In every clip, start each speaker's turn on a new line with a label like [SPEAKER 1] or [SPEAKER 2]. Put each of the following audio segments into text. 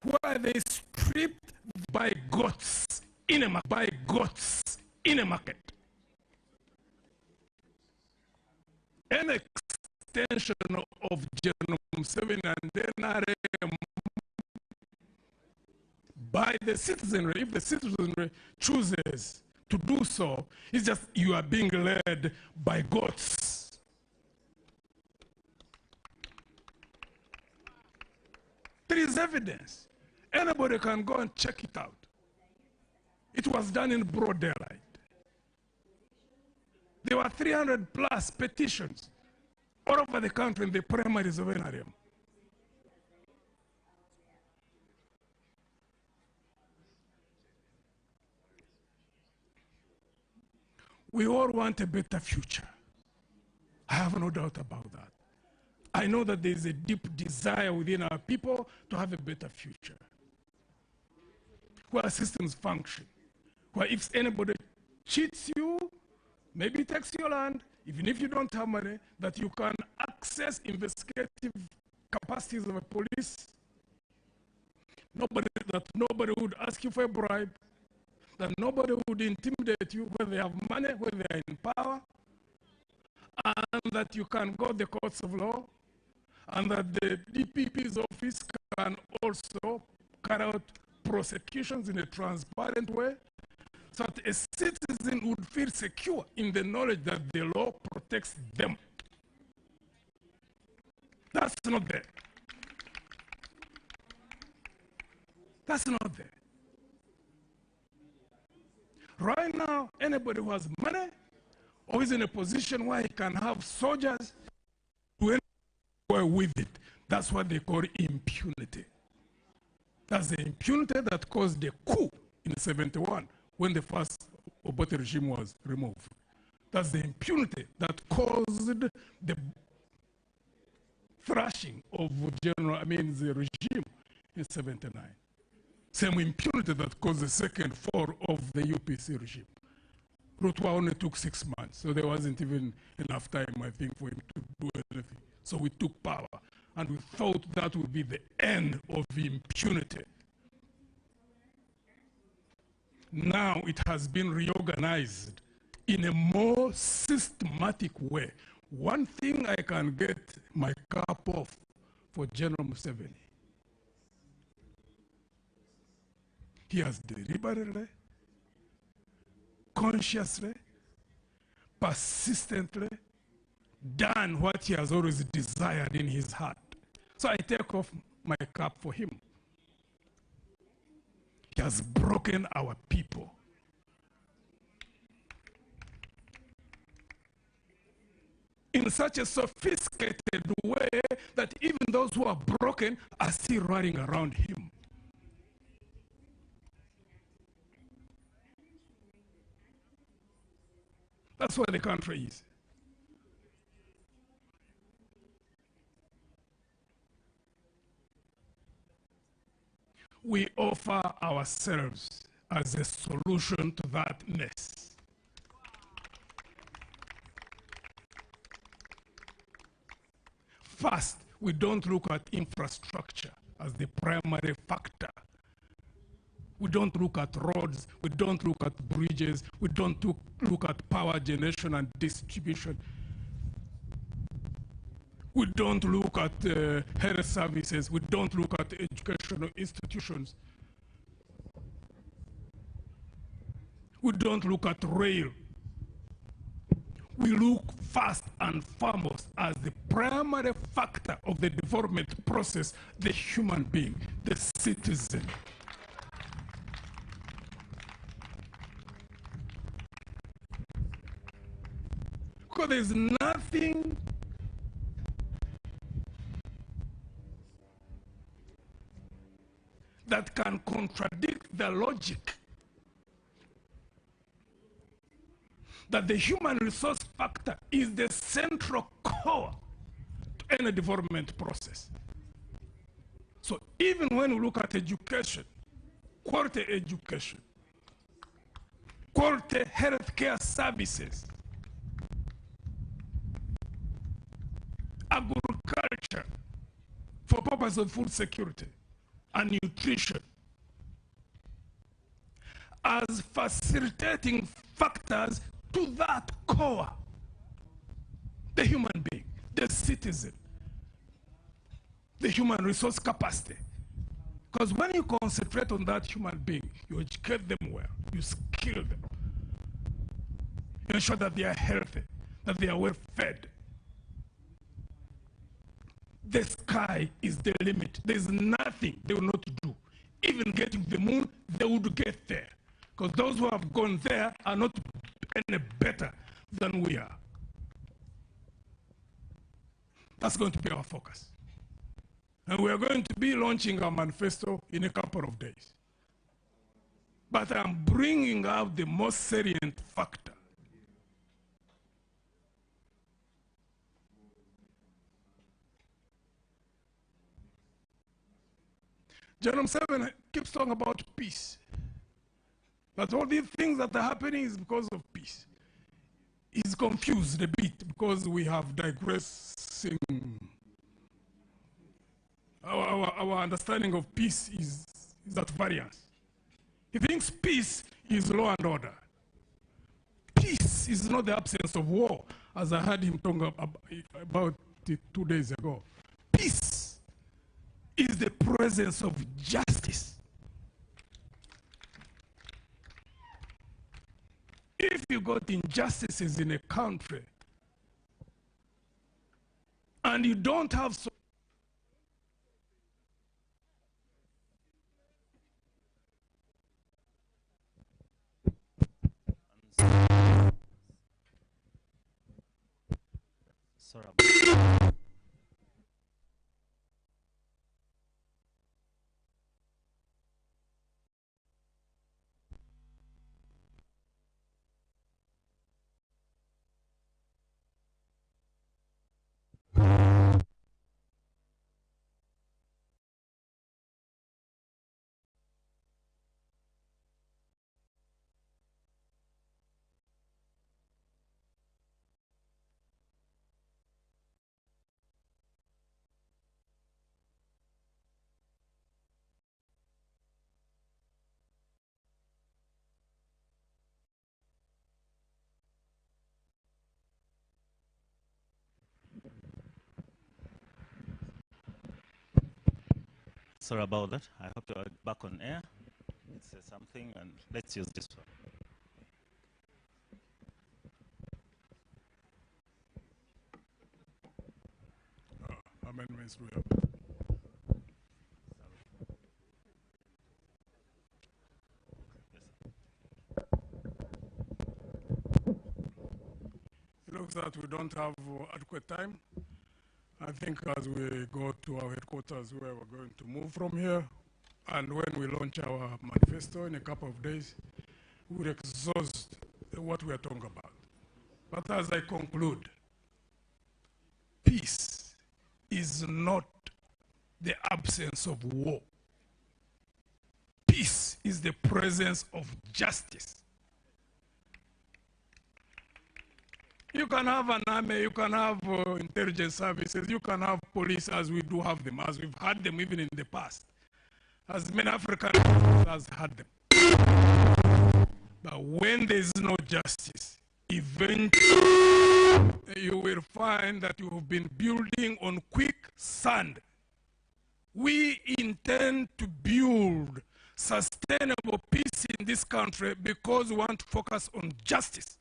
[SPEAKER 1] where they stripped by goats in a market. An extension of Genome 7 and NRM by the citizenry, if the citizenry chooses to do so, it's just you are being led by goats. There is evidence. Anybody can go and check it out. It was done in broad daylight. There were 300 plus petitions all over the country in the primaries of NRM. We all want a better future. I have no doubt about that. I know that there is a deep desire within our people to have a better future, where systems function, where if anybody cheats you, maybe takes your land, even if you don't have money, that you can access investigative capacities of a police. That nobody would ask you for a bribe, that nobody would intimidate you when they have money, when they are in power, and that you can go to the courts of law, and that the DPP's office can also carry out prosecutions in a transparent way, so that a citizen would feel secure in the knowledge that the law protects them. That's not there. That's not there. Right now, anybody who has money or is in a position where he can have soldiers do anything with it, that's what they call impunity. That's the impunity that caused the coup in 71 when the first Obote regime was removed. That's the impunity that caused the thrashing of the regime in 79. Same impunity that caused the second fall of the UPC regime. Rutwa only took 6 months, so there wasn't even enough time, I think, for him to do anything. So we took power, and we thought that would be the end of impunity. Now it has been reorganized in a more systematic way. One thing I can get my cap off for General Museveni. He has deliberately, consciously, persistently done what he has always desired in his heart. So I take off my cap for him. He has broken our people. In such a sophisticated way that even those who are broken are still running around him. That's where the country is. We offer ourselves as a solution to that mess. First, we don't look at infrastructure as the primary factor. We don't look at roads, we don't look at bridges, we don't look at power generation and distribution. We don't look at health services, we don't look at educational institutions. We don't look at rail. We look first and foremost as the primary factor of the development process, the human being, the citizen. Because there's nothing that can contradict the logic that the human resource factor is the central core to any development process. So even when we look at education, quality healthcare services, agriculture for purpose of food security, and nutrition as facilitating factors to that core, the human being, the citizen, the human resource capacity. Because when you concentrate on that human being, you educate them well, you skill them, you ensure that they are healthy, that they are well fed. The sky is the limit. There is nothing they will not do. Even getting to the moon, they would get there. Because those who have gone there are not any better than we are. That's going to be our focus. And we are going to be launching our manifesto in a couple of days. But I'm bringing out the most salient factor. Jerome 7 keeps talking about peace. But all these things that are happening is because of peace. He's confused a bit because we have digressing. Our understanding of peace is at variance. He thinks peace is law and order. Peace is not the absence of war, as I heard him talk about it 2 days ago. Peace is the presence of justice. If you got injustices in a country and you don't have
[SPEAKER 2] Sorry about Sorry about that. I hope you're back on air. Let's say something and let's use this one.
[SPEAKER 1] amendments we have. It looks that we don't have adequate time. I think as we go to our headquarters where we're going to move from here, and when we launch our manifesto in a couple of days, we'll exhaust what we are talking about. But as I conclude, peace is not the absence of war. Peace is the presence of justice. You can have an army, you can have intelligence services, you can have police as we do have them, as we've had them even in the past, as many African countries has had them. But when there is no justice, eventually you will find that you have been building on quicksand. We intend to build sustainable peace in this country because we want to focus on justice.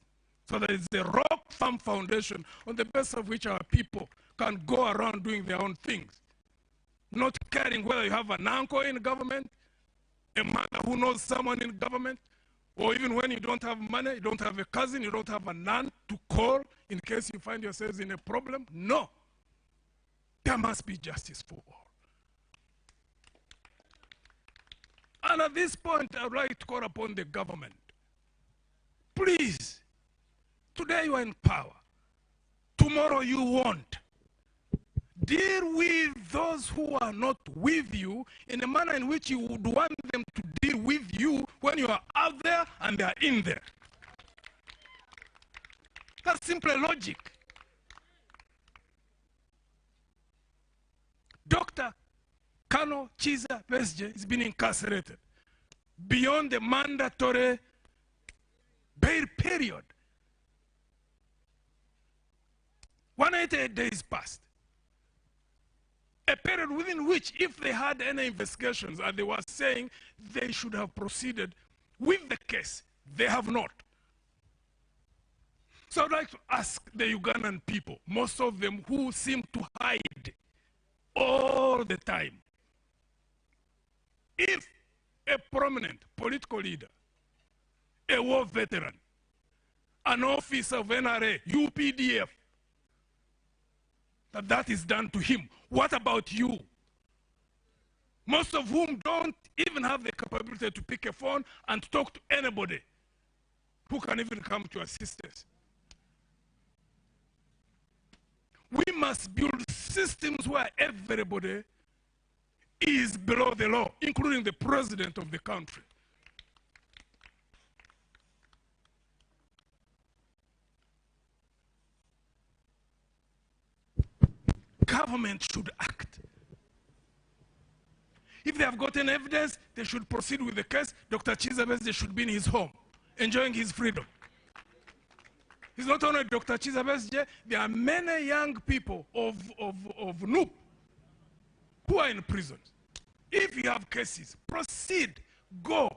[SPEAKER 1] So there is a rock firm foundation on the basis of which our people can go around doing their own things. Not caring whether you have an uncle in government, a mother who knows someone in government, or even when you don't have money, you don't have a cousin, you don't have a nun to call in case you find yourselves in a problem. No. There must be justice for all. And at this point, I would like to call upon the government. Please, today you are in power. Tomorrow you won't. Deal with those who are not with you in a manner in which you would want them to deal with you when you are out there and they are in there. That's simple logic. Doctor, Colonel Chiza Besje is being incarcerated beyond the mandatory bail period. 188 days passed. A period within which, if they had any investigations, and they were saying they should have proceeded with the case, they have not. So I'd like to ask the Ugandan people, most of them who seem to hide all the time, if a prominent political leader, a war veteran, an officer of NRA, UPDF, that is done to him, what about you? Most of whom don't even have the capability to pick a phone and talk to anybody who can even come to assist us. We must build systems where everybody is below the law, including the president of the country. Government should act. If they have gotten evidence, they should proceed with the case. Dr. Chizabes should be in his home, enjoying his freedom. It's not only Dr. Chizabes, there are many young people of NUP who are in prisons. If you have cases, proceed, go,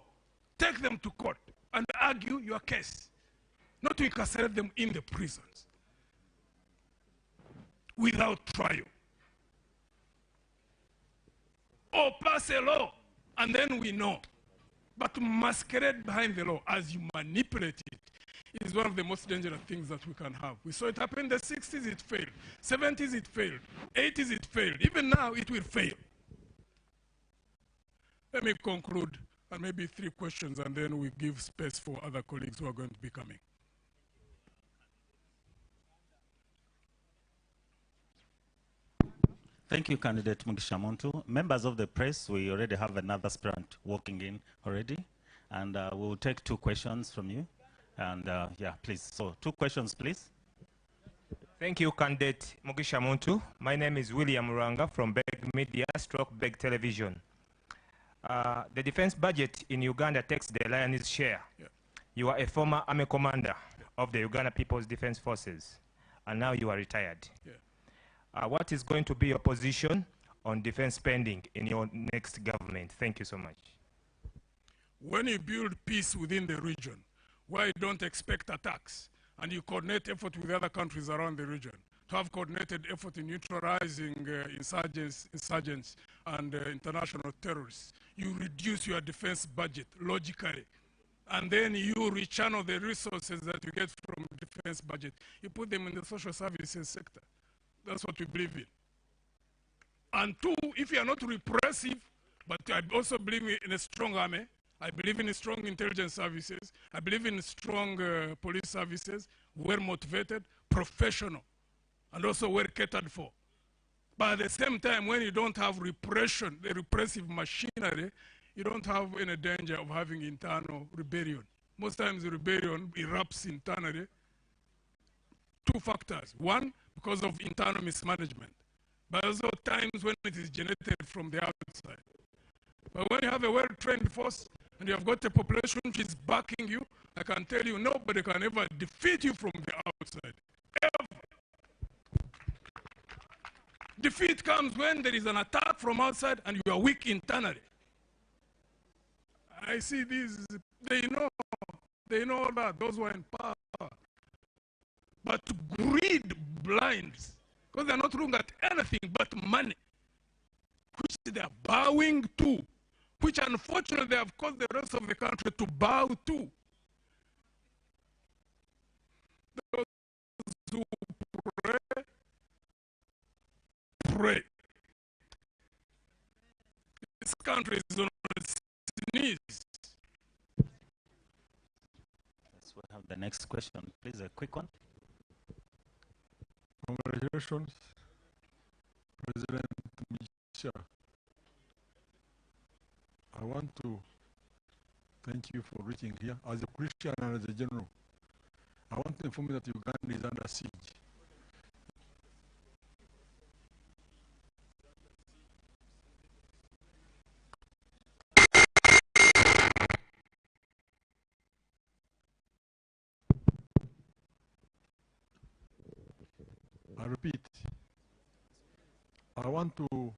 [SPEAKER 1] take them to court and argue your case, not to incarcerate them in the prisons without trial. Or pass a law, and then we know. But to masquerade behind the law as you manipulate it is one of the most dangerous things that we can have. We saw it happen in the 60s, it failed. 70s, it failed. 80s, it failed. Even now, it will fail. Let me conclude, and maybe 3 questions, and then we give space for other colleagues who are going to be coming.
[SPEAKER 2] Thank you, Candidate Mugisha Muntu. Members of the press, we already have another aspirant walking in already, and we will take 2 questions from you. And yeah, please. So 2 questions, please.
[SPEAKER 3] Thank you, Candidate Mugisha Muntu. My name is William Ranga from Beg Media, Beg Television. The defense budget in Uganda takes the lion's share. Yeah. You are a former army commander of the Uganda People's Defense Forces, and now you are retired. Yeah. What is going to be your position on defense spending in your next government? Thank you so much.
[SPEAKER 1] When you build peace within the region, where you don't expect attacks, and you coordinate effort with other countries around the region, to have coordinated effort in neutralizing insurgents and international terrorists, you reduce your defense budget logically. And then you rechannel the resources that you get from defense budget. You put them in the social services sector. That's what we believe in. And 2, if you are not repressive, but I also believe in a strong army, I believe in strong intelligence services, I believe in strong police services, well motivated, professional, and also well catered for. But at the same time, when you don't have repression, the repressive machinery, you don't have any danger of having internal rebellion. Most times the rebellion erupts internally. 2 factors. 1, because of internal mismanagement. But also times when it is generated from the outside. But when you have a well-trained force and you have got a population which is backing you, I can tell you nobody can ever defeat you from the outside. Ever. Defeat comes when there is an attack from outside and you are weak internally. I see these, they know that, those who are in power. But greed blinds, because they're not looking at anything but money, which they are bowing to, which unfortunately they have caused the rest of the country to bow to. Those who pray. This country is on its knees.
[SPEAKER 2] Let's have the next question, please, a quick one.
[SPEAKER 4] Congratulations, President Mugisha. I want to thank you for reaching here. As a Christian and as a general, I want to inform you that Uganda is under siege. repeat. I want to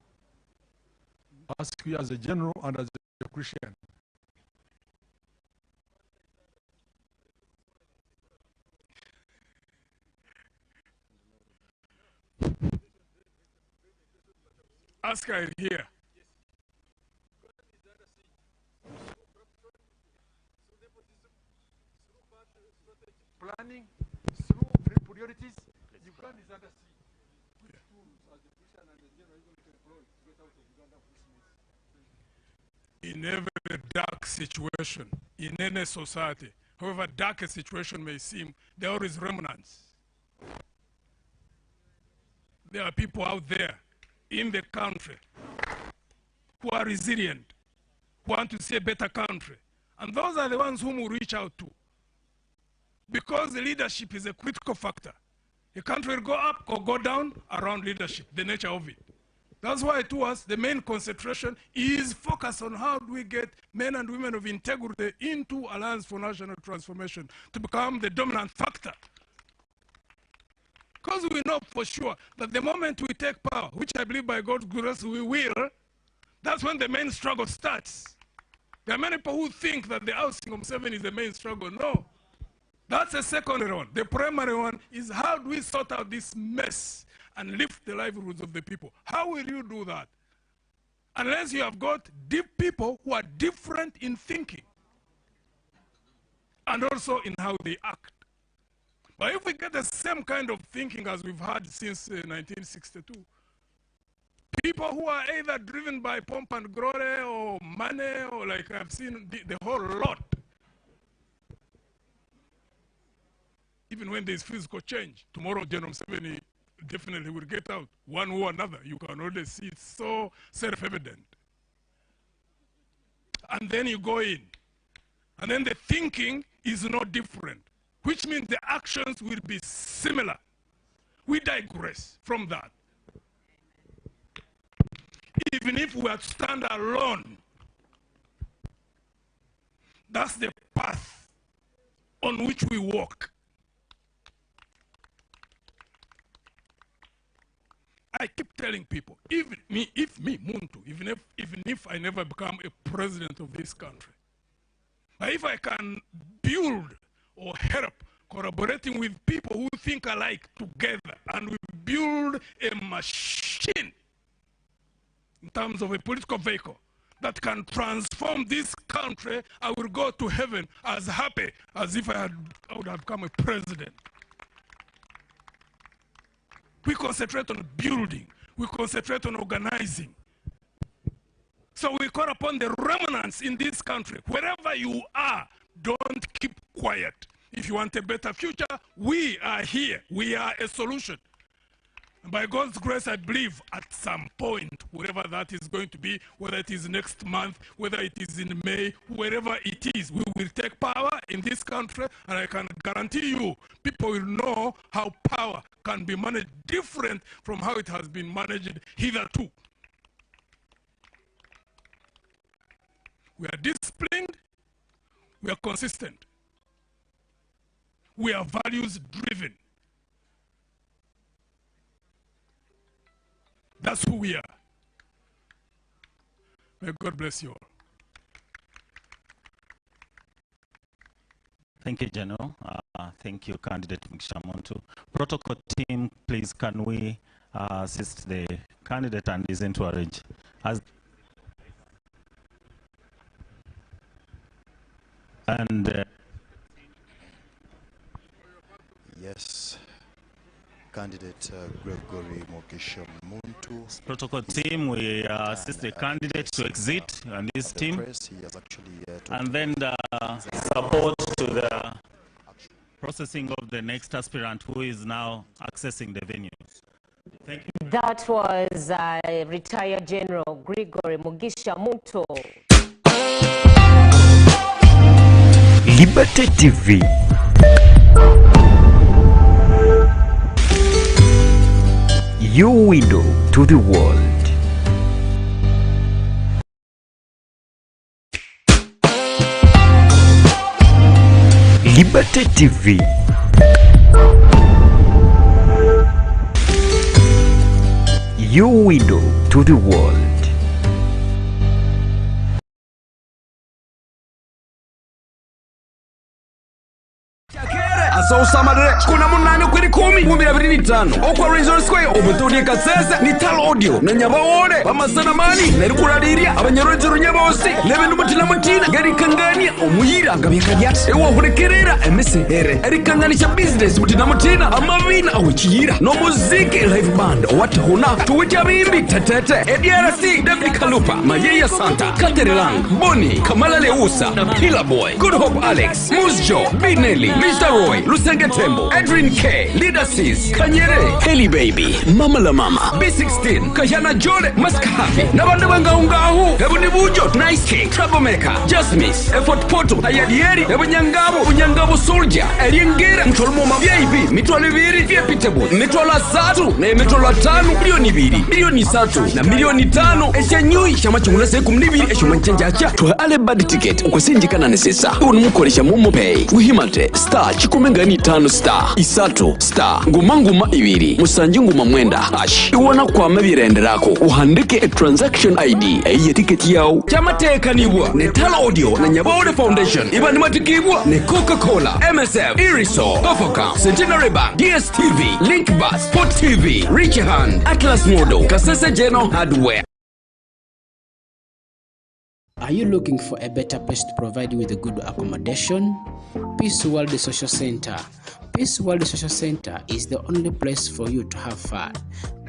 [SPEAKER 4] ask you as a general and as a Christian.
[SPEAKER 1] Ask her here.
[SPEAKER 4] Planning through priorities, Uganda is under siege. Which tools as a Christian and a general are you going to employ to get out of Uganda for this mess?
[SPEAKER 1] In every dark situation, in any society, however dark a situation may seem, there are always remnants. There are people out there in the country who are resilient, who want to see a better country. And those are the ones whom we reach out to. Because the leadership is a critical factor. A country will go up or go down around leadership, the nature of it. That's why to us, the main concentration is focused on how do we get men and women of integrity into Alliance for National Transformation to become the dominant factor. Because we know for sure that the moment we take power, which I believe by God's grace we will, that's when the main struggle starts. There are many people who think that the ousting of Museveni is the main struggle. No. That's the secondary one. The primary one is how do we sort out this mess and lift the livelihoods of the people? How will you do that? Unless you have got deep people who are different in thinking and also in how they act. But if we get the same kind of thinking as we've had since 1962, people who are either driven by pomp and glory or money or like I've seen the whole lot, even when there's physical change, tomorrow General Museveni definitely will get out, one or another. You can already see it's so self-evident. And then you go in, and then the thinking is not different, which means the actions will be similar. We digress from that. Even if we are to stand alone, that's the path on which we walk. I keep telling people, even me, Muntu, even if I never become a president of this country, but if I can build or help collaborating with people who think alike together, and we build a machine in terms of a political vehicle that can transform this country, I will go to heaven as happy as if I would have become a president. We concentrate on building. We concentrate on organizing. So we call upon the remnants in this country. Wherever you are, don't keep quiet. If you want a better future, we are here. We are a solution. And by God's grace, I believe at some point, wherever that is going to be, whether it is next month, whether it is in May, wherever it is, we will take power in this country, and I can guarantee you, people will know how power can be managed different from how it has been managed hitherto. We are disciplined, we are consistent, we are values driven. That's who we are. May God bless you all.
[SPEAKER 2] Thank you, General. Thank you, Candidate Mugisha Muntu. Protocol team, please, can we assist the candidate and listen to arrange?
[SPEAKER 5] Yes. Candidate Gregory Mugisha Muntu.
[SPEAKER 2] Protocol team, we assist the candidate to exit and his team. And then the support to the processing of the next aspirant who is now accessing the venue. Thank you.
[SPEAKER 6] That was retired General Gregory Mugisha Muntu.
[SPEAKER 7] Liberty TV. Your window to the world. Liberty TV. Your window to the world.
[SPEAKER 8] Asausamadre kuna munani kwiri 10 mu 2025 okwa Resort Square obutudi kasese ni Tal Audio na nyabawore bamasana mani nari kurariria abanyarojero nyabosi nebintu mutina mutina gari kangani omuyira gabikajya ewo kurekerera MSR ari kangani cha business mutina mutina amavina awikira no muziki live band what huna tuwita bimbi tetete EDRC David Kalupa Mayeya Santa Katerilang Boni Kamala Leusa na Killer Boy Good Hope Alex Musjo Binelli Mr. Roy Lusenge Tembo Edwin K Leadersis Kanyere Kelly Baby Mama la Mama B16 Kajana Jole Maskahafi Nabande Wangaungahu Ebuni Bujo Nice King Troublemaker Jasmine Effort Poto Ayadieri Unyangabo Soldier Eliengere Mtolmo VIP Mitwala 2 Viepitable Mitwala 3 na Mitwala 5 milioni 2 milioni 3 na milioni 5 Eshenyui Shama chungula seku mnibiri Eshumanchenjacha Tuha ale bad ticket Ukwasinjikana nesesa Unumukoresha Momo Pay Wihimate Star Chikumengani 5 star Isato star Ngumanguma 2 Musanji nguma mwenda hash Iwana kwa mabirenderako Uhandike a transaction ID Eye ticket yao Chama tekanibwa Ne Tal Audio na Nyabawode Foundation Iba nimatikibwa ne Coca-Cola MSF Iriso Kofoka Centenary Bank DSTV Linkbus Sport TV Rich Hand Atlas Modo Kasese General Hardware.
[SPEAKER 9] Are you looking for a better place to provide you with a good accommodation? Peace World Social Center. Peace World Social Center is the only place for you to have fun.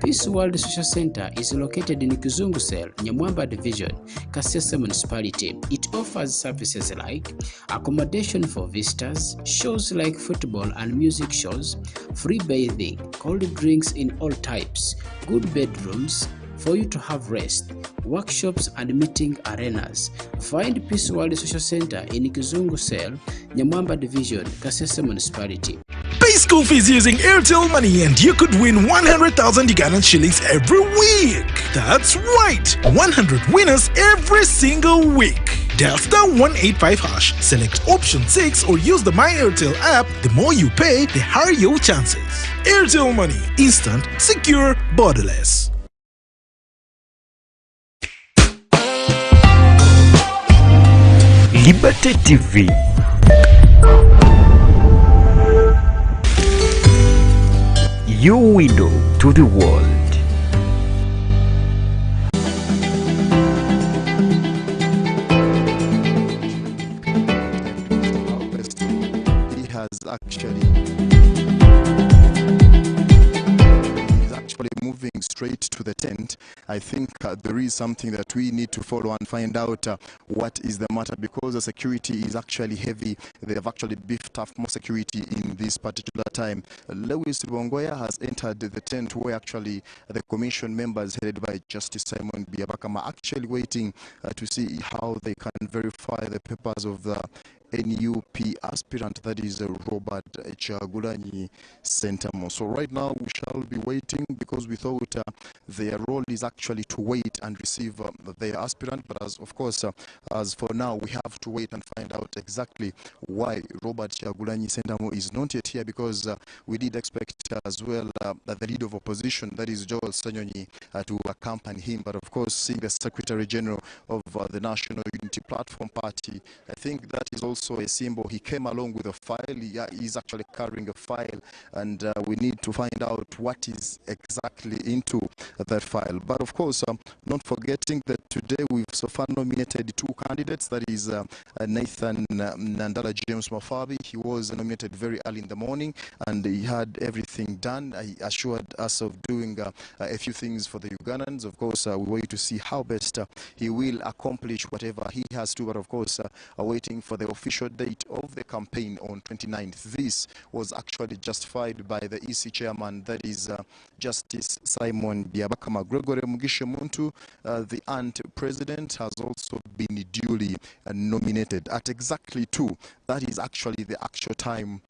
[SPEAKER 9] Peace World Social Center is located in Kizungu Cell, Nyamwamba Division, Kasese Municipality. It offers services like accommodation for visitors, shows like football and music shows, free bathing, cold drinks in all types, good bedrooms, for you to have rest, workshops and meeting arenas. Find Peace World Social Center in Kizungu Cell, Nyamwamba Division, Kasese Municipality.
[SPEAKER 10] Pay school fees using Airtel Money and you could win 100,000 Ugandan shillings every week. That's right, 100 winners every single week. Dial star 185 hash, select option 6 or use the My Airtel app. The more you pay, the higher your chances. Airtel Money, instant, secure, borderless.
[SPEAKER 7] Liberty TV. Your window to the world.
[SPEAKER 5] He has actually moving straight to the tent. I think there is something that we need to follow and find out what is the matter, because the security is actually heavy. They have actually beefed up more security in this particular time. Lewis Rwongoya has entered the tent where actually the commission members headed by Justice Simon Biabakama are actually waiting to see how they can verify the papers of the NUP aspirant, that is Robert Chagulanyi Sentamo. So right now we shall be waiting, because we thought their role is actually to wait and receive their aspirant, but as for now we have to wait and find out exactly why Robert Chagulanyi Sentamo is not yet here, because we did expect as well that the leader of opposition, that is Joel Sanyonyi, to accompany him, but of course seeing the Secretary General of the National Unity Platform Party, I think that is also a symbol. He came along with a file. He's actually carrying a file, and we need to find out what is exactly into that file. But of course, not forgetting that today we've so far nominated 2 candidates. That is Nathan Nandala James Mafabi. He was nominated very early in the morning, and he had everything done. He assured us of doing a few things for the Ugandans. Of course, we wait to see how best he will accomplish whatever he has to. But of course, waiting for the official date of the campaign on 29th. This was actually justified by the EC chairman, that is Justice Simon Biabakama. Gregory Mugisha Muntu, the ANT president, has also been duly nominated at exactly 2. That is actually the actual time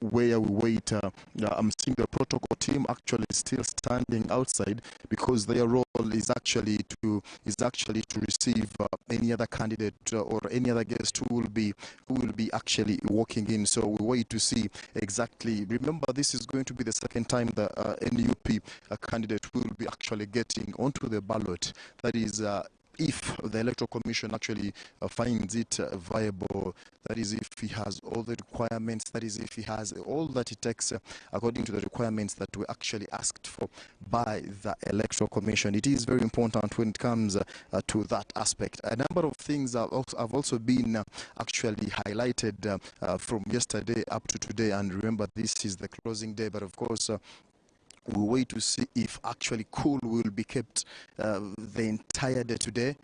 [SPEAKER 5] where we wait. I'm seeing the protocol team actually still standing outside, because their role is actually to receive any other candidate or any other guest contest who will be actually walking in. So we wait to see exactly. Remember, this is going to be the second time the NUP candidate will be actually getting onto the ballot. That is, if the Electoral Commission actually finds it viable, that is if he has all the requirements, that is if he has all that it takes according to the requirements that were actually asked for by the Electoral Commission. It is very important when it comes to that aspect. A number of things have also been actually highlighted from yesterday up to today, and remember this is the closing day, but of course we'll wait to see if actually cool will be kept the entire day today.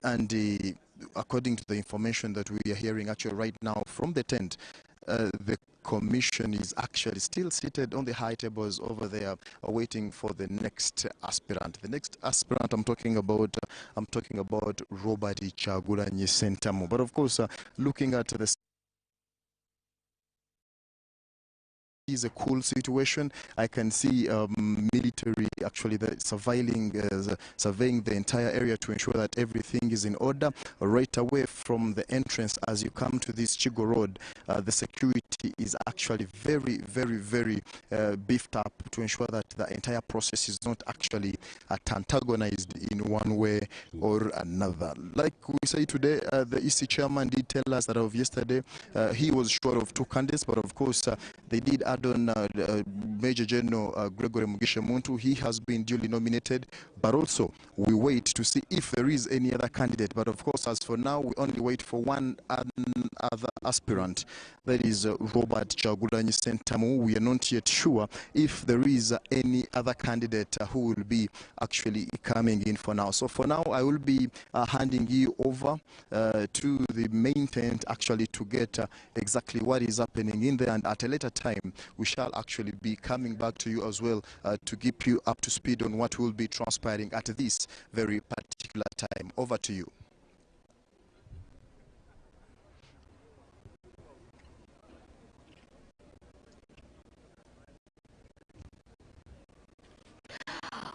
[SPEAKER 5] And according to the information that we are hearing actually right now from the tent, the commission is actually still seated on the high tables over there waiting for the next aspirant. The next aspirant I'm talking about Robert Kyagulanyi Ssentamu. But of course, looking at the is a cool situation. I can see military actually surveying the entire area to ensure that everything is in order. Right away from the entrance as you come to this Chigo Road, the security is actually very, very, very beefed up to ensure that the entire process is not actually antagonized in one way or another. Like we say today, the EC chairman did tell us that of yesterday, he was short of 2 candidates, but of course they did add on Major General Gregory Mugisha Muntu. He has been duly nominated, but also we wait to see if there is any other candidate. But of course, as for now, we only wait for one other aspirant, that is Robert Kyagulanyi Ssentamu. We are not yet sure if there is any other candidate who will be actually coming in for now. So for now, I will be handing you over to the main tent actually to get exactly what is happening in there, and at a later time we shall actually be coming back to you as well to keep you up to speed on what will be transpiring at this very particular time. Over to you.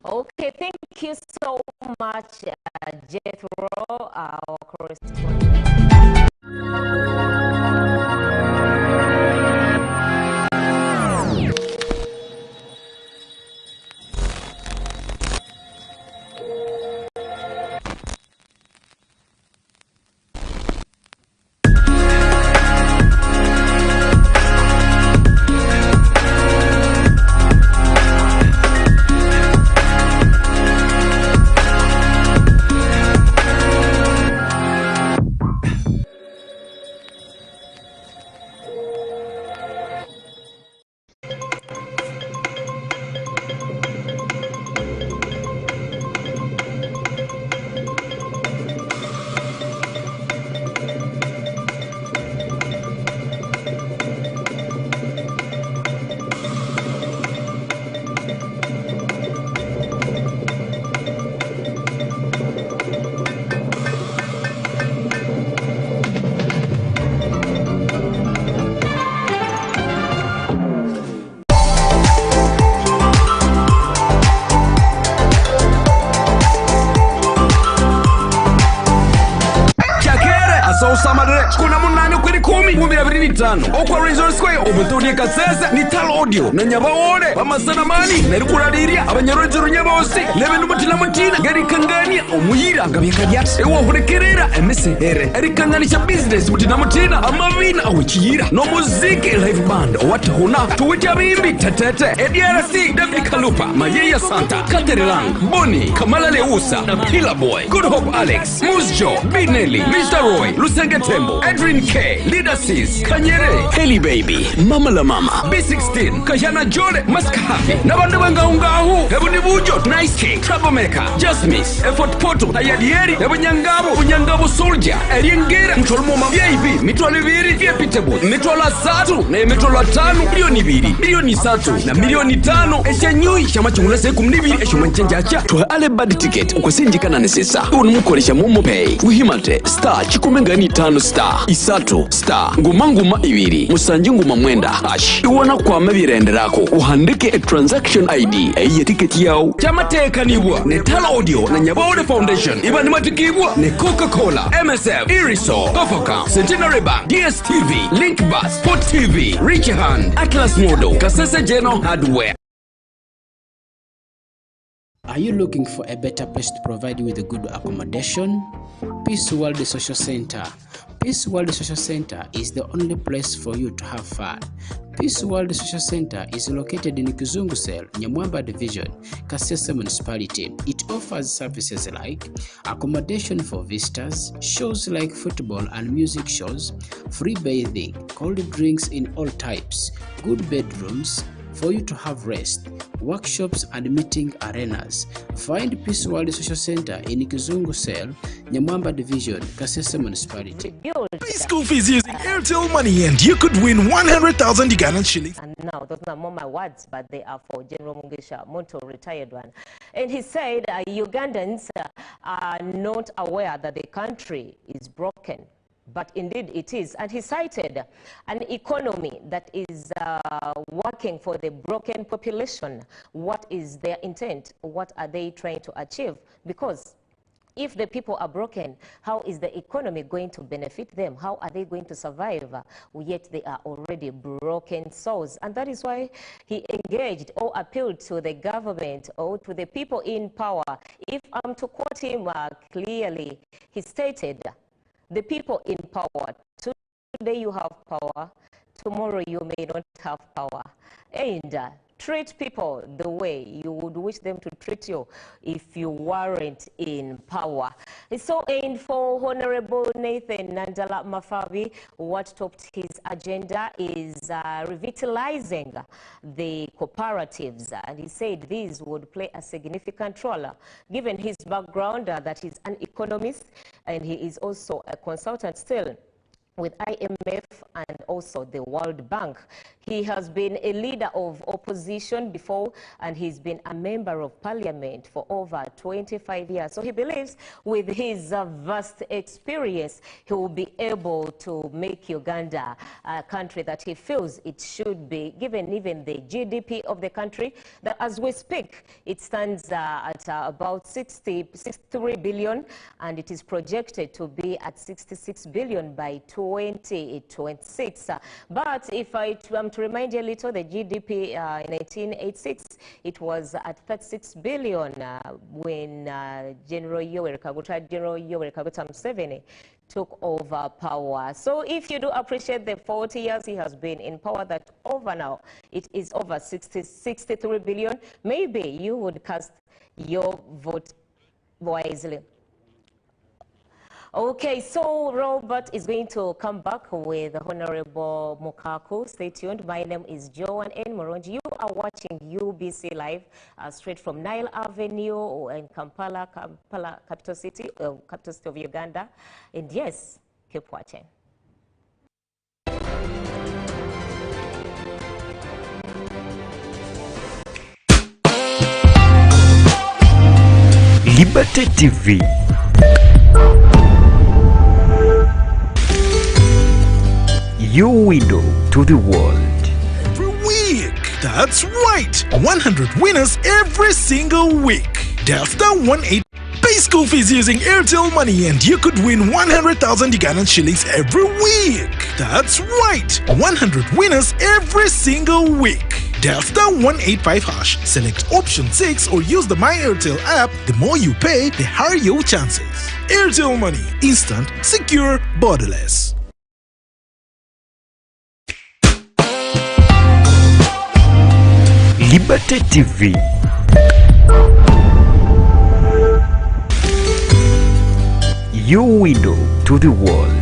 [SPEAKER 6] Okay, thank you so much, Jethro, our correspondent.
[SPEAKER 8] kuna munani kwiri 10 mu 2025 okwa Regional Square obutoni kasese ni Tal Audio na nyabawole bamasana mani nari kurariria abanyarojo nyabose lebe n'umutina mutina gari kangania omuyira ngabikadiat ewo hurekerera MSR erikanganisha business mutina mutina amavina awikira no muziki live band what huna tuwita bimbi tetete EDRC David Kalupa Mayeya Santa Katerilang Boni Kamala Leusa na Pila Boy Good Hope Alex Musjo Binelli Mr. Roy Lusenge Tembo Edwin K Leader Sis Kanyere Heli Baby Mama la Mama B16 Kajana Jole Maskahafi Nabande Wangaungahu Ebuni Bujo Nice Cake Troublemaker Just Miss Effort Poto Ayadieri Unyangabo Soldier Eliengera Mtolmoma VIP Mitwale Viri Via Pitable Mitwala Satu na Mitwala 5 milioni 2 milioni 3 na milioni 5 Eshenyui Shama chungula seku mnibiri Esho manchenjacha Tuha ale bad ticket Ukwasinjika na nesesa Unumukoresha Momo Pay Wihimate Star Chikumengani 5 star isatu star nguma 2 musanji nguma mwenda hash iwana kwama birenderako uhandike a transaction ID eye ticket yao chamateka nibwa ne Tala Audio na Nyabaole Foundation ibandi matikibwa ne Coca-Cola MSF Iriso Kofoka Centenary Bank DSTV Linkbus Sport TV Richihan Atlas Modo Kasese General Hardware.
[SPEAKER 9] Are you looking for a better place to provide you with a good accommodation? Peace World Social Center. Peace World Social Center is the only place for you to have fun. Peace World Social Center is located in Kizungu Cell, Nyamwamba Division, Kasese Municipality. It offers services like accommodation for visitors, shows like football and music shows, free bathing, cold drinks in all types, good bedrooms, for you to have rest, workshops and meeting arenas. Find Peace World Social Center in Kizungu Cell, Nyamwamba Division, Kasese Municipality.
[SPEAKER 10] Pay school fees using Airtel Money and you could win 100,000 Ugandan shillings.
[SPEAKER 6] And now, those are not my words, but they are for General Mugisha Muntu, retired one. And he said Ugandans are not aware that the country is broken. But indeed it is. And he cited an economy that is working for the broken population. What is their intent? What are they trying to achieve? Because if the people are broken, how is the economy going to benefit them? How are they going to survive? Yet they are already broken souls. And that is why he engaged or appealed to the government or to the people in power. If I'm to quote him clearly, he stated, the people in power, today you have power, tomorrow you may not have power. And treat people the way you would wish them to treat you if you weren't in power. So, and for Honorable Nathan Nandala Mafavi, what topped his agenda is revitalizing the cooperatives. And he said these would play a significant role. Given his background that he's an economist and he is also a consultant still with IMF and also the World Bank. He has been a leader of opposition before, and he's been a member of parliament for over 25 years. So he believes with his vast experience, he will be able to make Uganda a country that he feels it should be, given even the GDP of the country, that as we speak, it stands at about 63 billion, and it is projected to be at 66 billion by 2026. But if I am to remind you a little, the GDP in 1986, it was at 36 billion when General Yoweri Kaguta Museveni took over power. So if you do appreciate the 40 years he has been in power, that over now, it is over 63 billion, maybe you would cast your vote wisely. Okay, so Robert is going to come back with Honorable Mukaku. Stay tuned. My name is Joan N. Moronji. You are watching UBC Live straight from Nile Avenue in Kampala, capital city of Uganda. And yes, keep watching.
[SPEAKER 7] Liberty TV. Your window to the world.
[SPEAKER 10] Every week. That's right. 100 winners every single week. Dial *18. Pay school fees using Airtel Money and you could win 100,000 Ugandan shillings every week. That's right. 100 winners every single week. Dial *185#. Select option 6 or use the My Airtel app. The more you pay, the higher your chances. Airtel Money. Instant, secure, borderless.
[SPEAKER 7] Liberty TV. Your window to the world.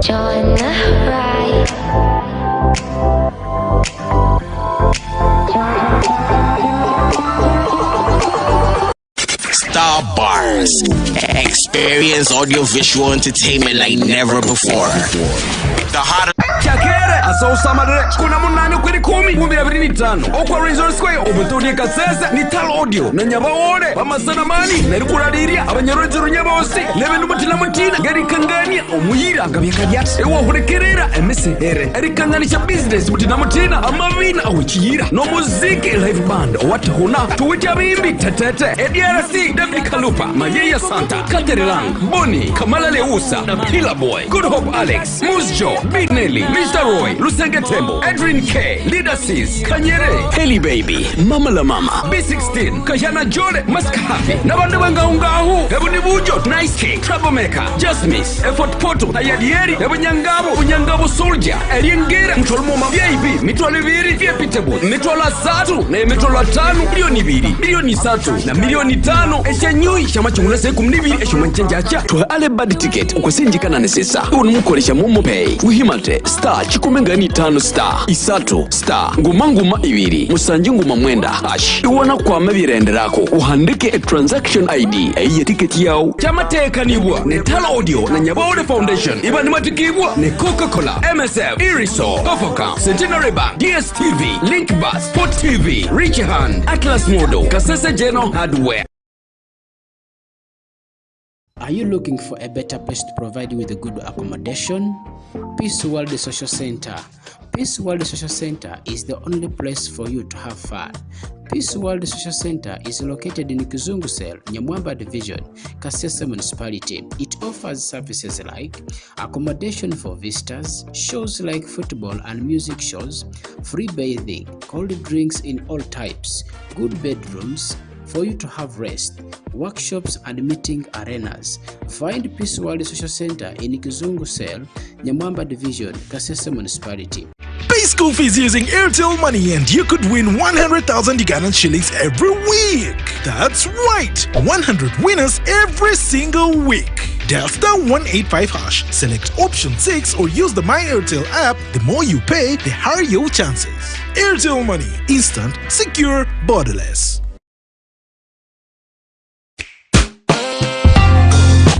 [SPEAKER 11] Join the ride.
[SPEAKER 12] Star Bars. Experience audiovisual entertainment like never before. The hottest.
[SPEAKER 8] Chakere asausamadre kuna munani kwiri 10 okwa Resort Square obutudi kasese ni Tal Audio na nyabawore bamasanamani nari kuradiria abanyarojero nyabosi nebintu mutila mutina gari kangania omuyira gabyakajya ewa hurekerera MSR ari kanganisha business mutina mutina amavina awchiyira no muziki live band what huna tuwita bimbi tetete EDRC David Kalupa Mayeya Santa Katerilang Boni Kamala Leusa na Pila Boy Good Hope Alex Musjo Big Nelly Mr. Roy Lusenge Tembo Edwin K Leader Sis Kanyere Heli Baby Mama la Mama B16 Kajana Jole Maska Happy Nabande Wangaungahu Ebuni Bujo Nice Cake Troublemaker Just Miss Effort Poto Ayadieri Unyangabo Soldier Eliengere Mtolmo VIP Mitwale Viri Fiepitable Mitwala Satu na Mitwala 5 milioni 2 milioni 3 na milioni 5 Eshenyui Shama chungula seku mnibiri Eshumanchenja acha Tuha ale bad ticket Ukwesinjikana nesesa Unumukoresha Momo Pay Wihimate Star chikumengani 5 star Isato star Nguma 2 Musanji nguma mwenda hash Iwana kwa mabirenderako Uhandike a transaction ID Eye ticket yao Chama teka nibwa Ne Tal Audio na Nyabawode Foundation Iba ni matikibwa Ne Coca-Cola MSF Iriso Kofoka Centenary Bank DSTV Linkbus Sport TV Rich Hand Atlas Modo Kasese General Hardware.
[SPEAKER 9] Are you looking for a better place to provide you with a good accommodation? Peace World Social Center. Peace World Social Center is the only place for you to have fun. Peace World Social Center is located in Kizungu Cell, Nyamwamba Division, Kasese Municipality. It offers services like accommodation for visitors, shows like football and music shows, free bathing, cold drinks in all types, good bedrooms, for you to have rest, workshops and meeting arenas. Find Peace World Social Center in Kizungu Cell, Nyamwamba Division, Kasese Municipality.
[SPEAKER 10] Pay school fees using Airtel Money and you could win 100,000 Ugandan shillings every week. That's right, 100 winners every single week. Dial star 185 hash, select option 6 or use the My Airtel app. The more you pay, the higher your chances. Airtel Money, instant, secure, borderless.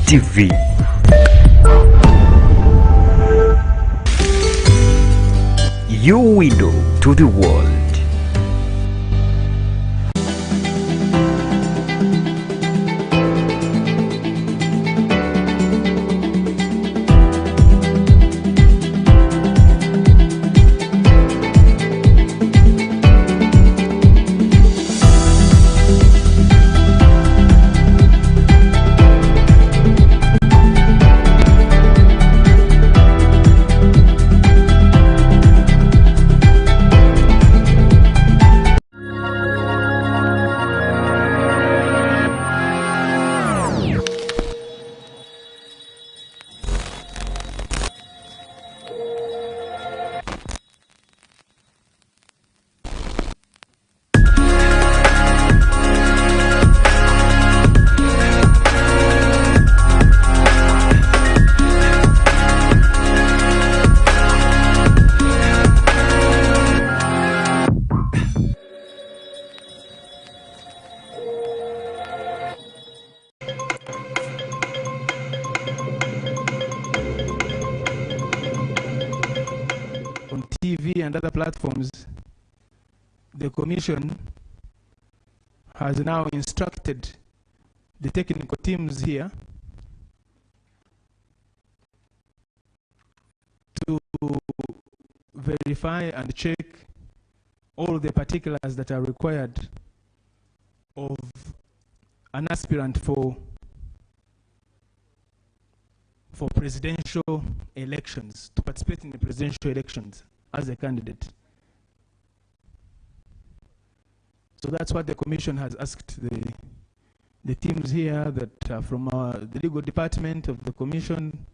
[SPEAKER 7] TV. Your window to the world.
[SPEAKER 13] TV and other platforms, the Commission has now instructed the technical teams here to verify and check all the particulars that are required of an aspirant for presidential elections, to participate in the presidential elections as a candidate. So that's what the Commission has asked the teams here that are from the legal department of the Commission,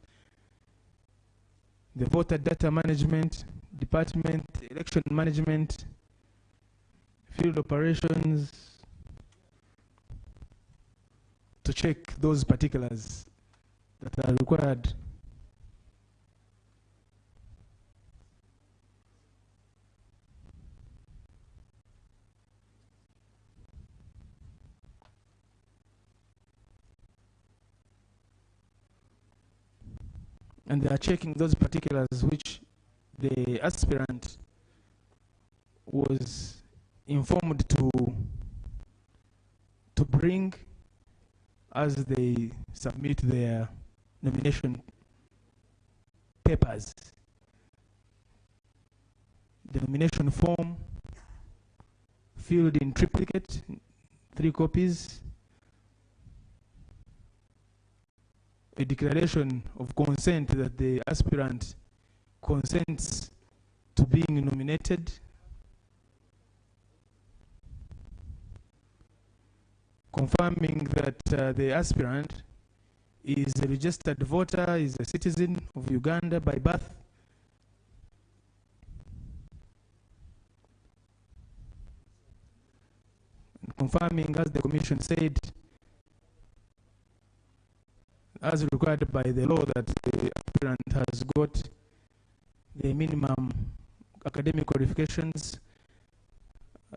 [SPEAKER 13] the voter data management department, election management, field operations, to check those particulars that are required and they are checking those particulars which the aspirant was informed to bring as they submit their nomination papers. The nomination form filled in triplicate, 3 copies, a declaration of consent that the aspirant consents to being nominated, confirming that the aspirant is a registered voter, is a citizen of Uganda by birth, and confirming, as the Commission said, as required by the law, that the aspirant has got the minimum academic qualifications,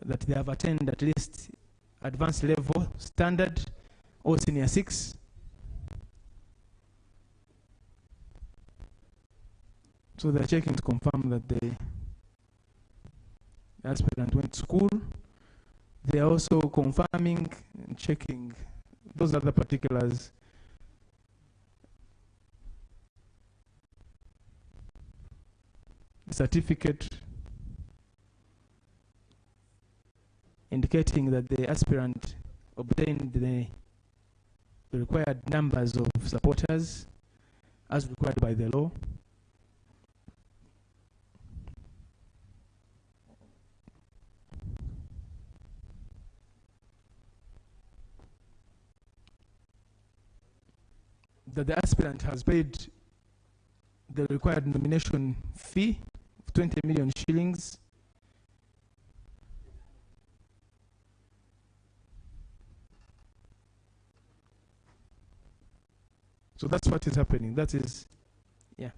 [SPEAKER 13] that they have attained at least advanced level standard or senior 6. So they're checking to confirm that the aspirant went to school. They are also confirming and checking those other particulars. The certificate indicating that the aspirant obtained the required numbers of supporters as required by the law. That the aspirant has paid the required nomination fee of 20 million shillings. So that's what is happening. That is, yeah.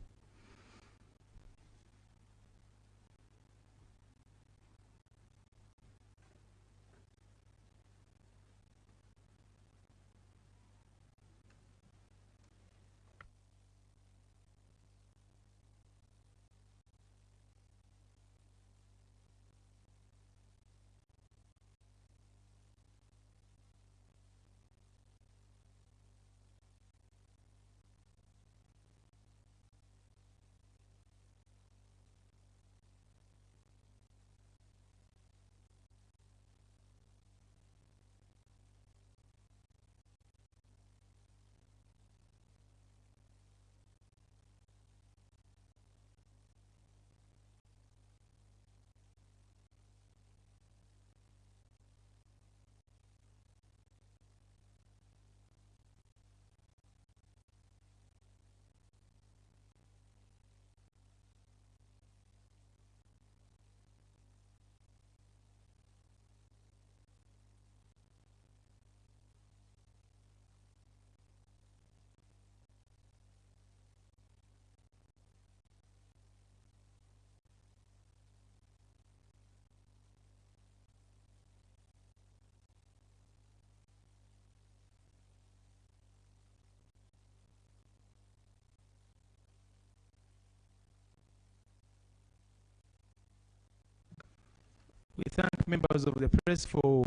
[SPEAKER 13] We thank members of the press for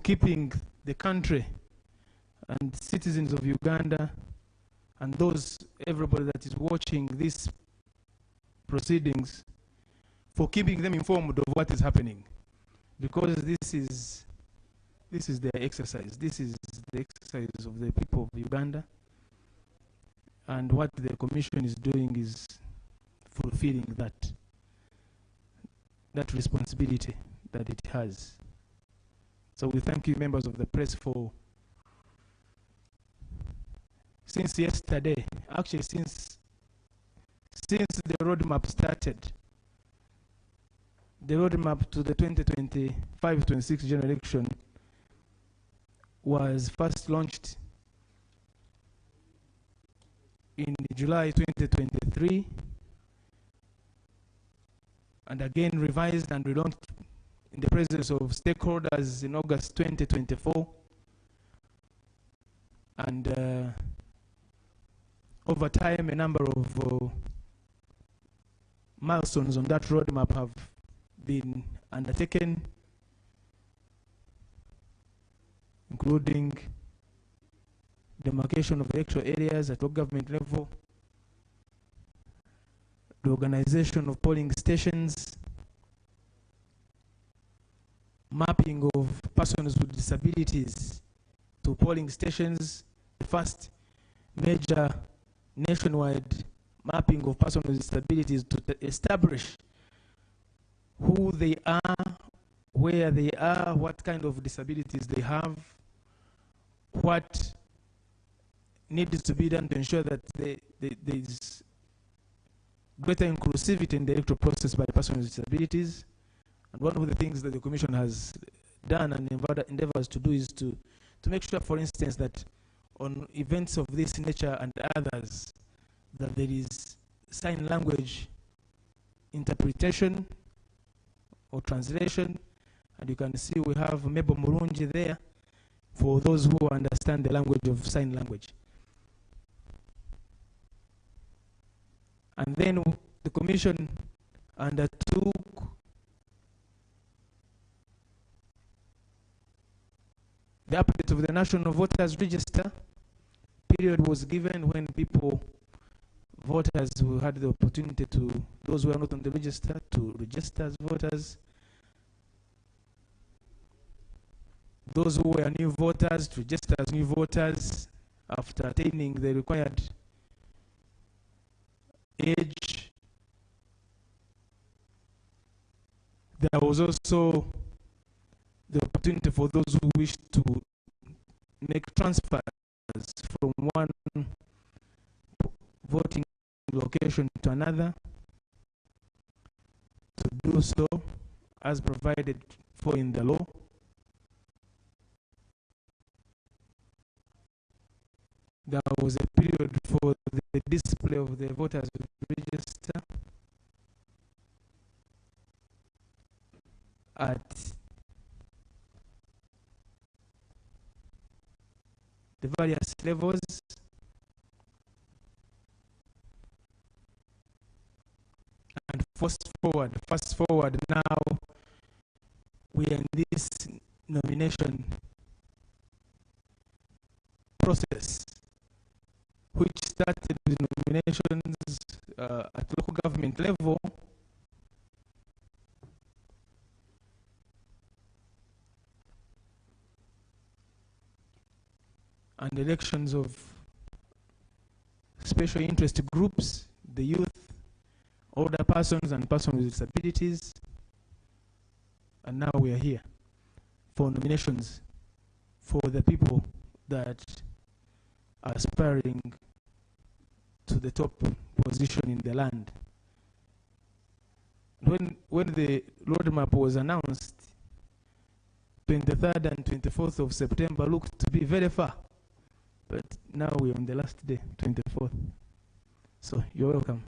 [SPEAKER 13] keeping the country and citizens of Uganda and everybody that is watching these proceedings, for keeping them informed of what is happening, because this is their exercise. This is the exercise of the people of Uganda, and what the Commission is doing is fulfilling that responsibility that it has. So we thank you, members of the press, for, since yesterday, actually since the roadmap started, the roadmap to the 2025-26 general election was first launched in July 2023, and again revised and relaunched in the presence of stakeholders in August 2024. And over time, a number of milestones on that roadmap have been undertaken, including demarcation of electoral areas at local government level, the organization of polling stations, mapping of persons with disabilities to polling stations, the first major nationwide mapping of persons with disabilities to establish who they are, where they are, what kind of disabilities they have, what needs to be done to ensure that there is greater inclusivity in the electoral process by persons with disabilities. And one of the things that the Commission has done and endeavors to do is to make sure, for instance, that on events of this nature and others, that there is sign language interpretation or translation. And you can see we have Mebo Murunji there for those who understand the language of sign language. And then the Commission undertook the update of the National Voters Register. Period was given when voters who had the opportunity to, those who are not on the register, to register as voters. Those who were new voters to register as new voters after attaining the required age. There was also the opportunity for those who wish to make transfers from one voting location to another to do so as provided for in the law. There was a period for the display of the voters register at the various levels. And fast forward now, we are in this nomination process, which started with nominations at local government level, and elections of special interest groups, the youth, older persons, and persons with disabilities. And now we are here for nominations for the people that are aspiring to the top position in the land. When the roadmap was announced, 23rd and 24th of September looked to be very far. But now we're on the last day, 24th. So you're welcome.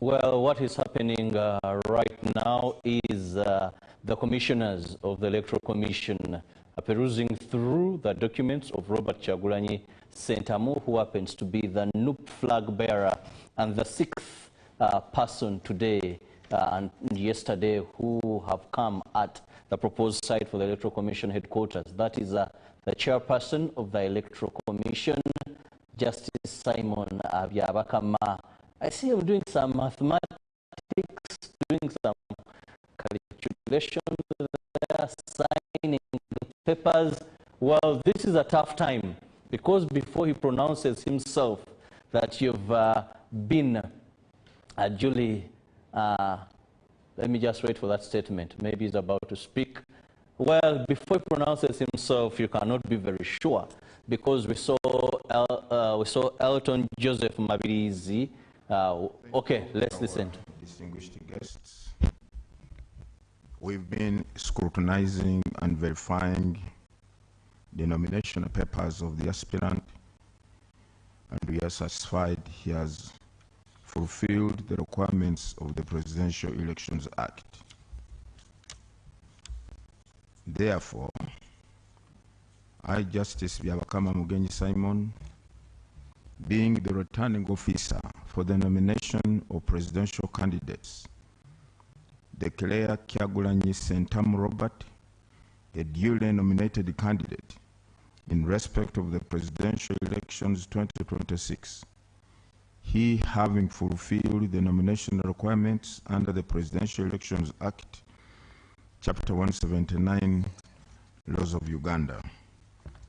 [SPEAKER 14] Well, what is happening right now is the commissioners of the Electoral Commission are perusing through the documents of Robert Kyagulanyi Ssentamu, who happens to be the NUP flag bearer and the sixth person today and yesterday who have come at the proposed site for the Electoral Commission headquarters. That is the chairperson of the Electoral Commission, Justice Simon Byabakama. I see him doing some mathematics, doing some calculations there, signing papers. Well, this is a tough time because before he pronounces himself that you've been duly, let me just wait for that statement. Maybe he's about to speak. Well, before he pronounces himself, you cannot be very sure because we saw Elton Joseph Mabirizi. Okay, let's listen.
[SPEAKER 15] Distinguished guests, we've been scrutinizing and verifying the nomination papers of the aspirant, and we are satisfied he has fulfilled the requirements of the Presidential Elections Act. Therefore, I, Justice Byabakama Mugenyi Simon, being the returning officer for the nomination of presidential candidates, declare Kyagulanyi Ssentamu Robert a duly nominated candidate in respect of the presidential elections 2026, he having fulfilled the nomination requirements under the Presidential Elections Act, Chapter 179, Laws of Uganda.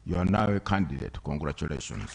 [SPEAKER 15] You are now a candidate. Congratulations.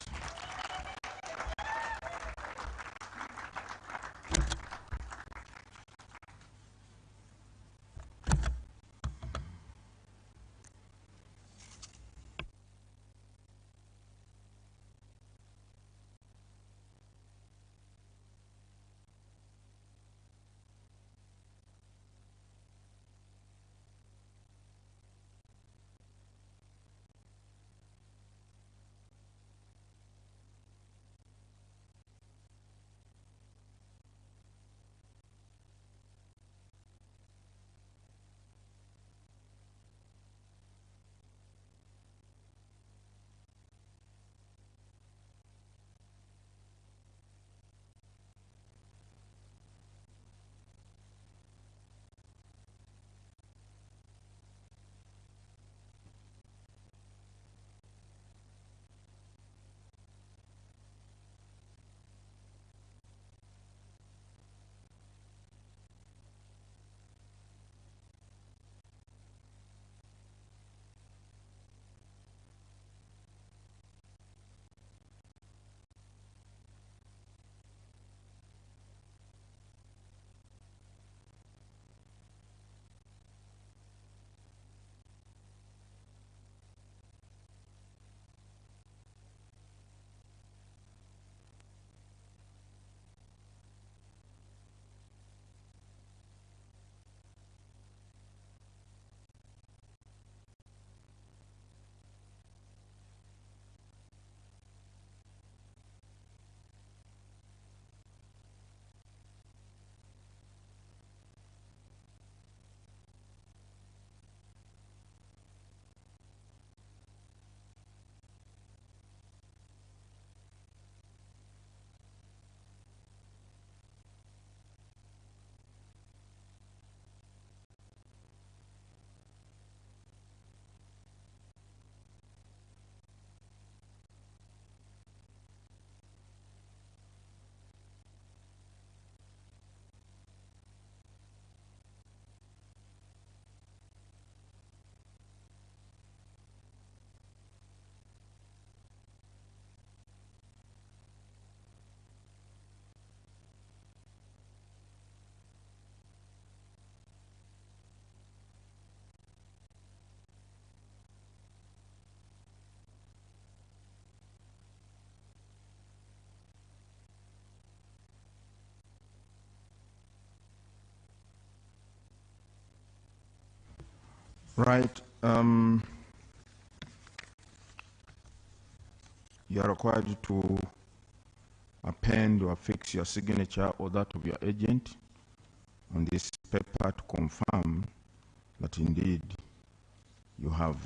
[SPEAKER 15] Right. You are required to append or affix your signature or that of your agent on this paper to confirm that indeed you have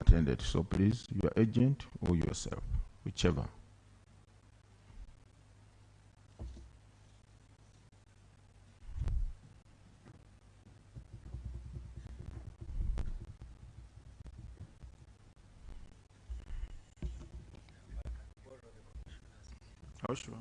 [SPEAKER 15] attended. So please, your agent or yourself, whichever. Oh, sure.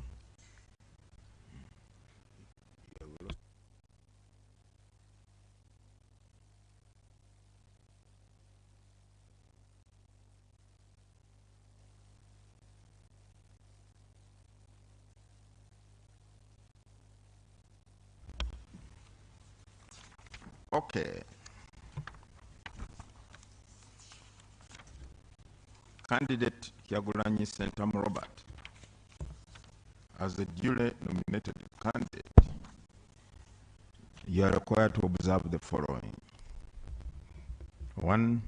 [SPEAKER 15] Okay. Candidate Kyagulanyi Sentamu Robert, as a duly nominated candidate, you are required to observe the following. 1,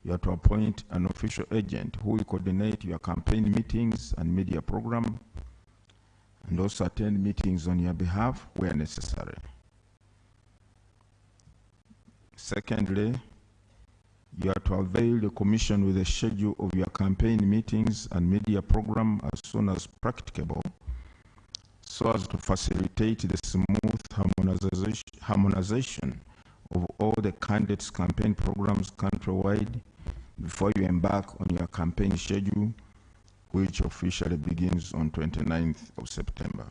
[SPEAKER 15] you are to appoint an official agent who will coordinate your campaign meetings and media program and also attend meetings on your behalf where necessary. Secondly, you are to avail the commission with a schedule of your campaign meetings and media program as soon as practicable so as to facilitate the smooth harmonization of all the candidates' campaign programs countrywide before you embark on your campaign schedule, which officially begins on 29th of September.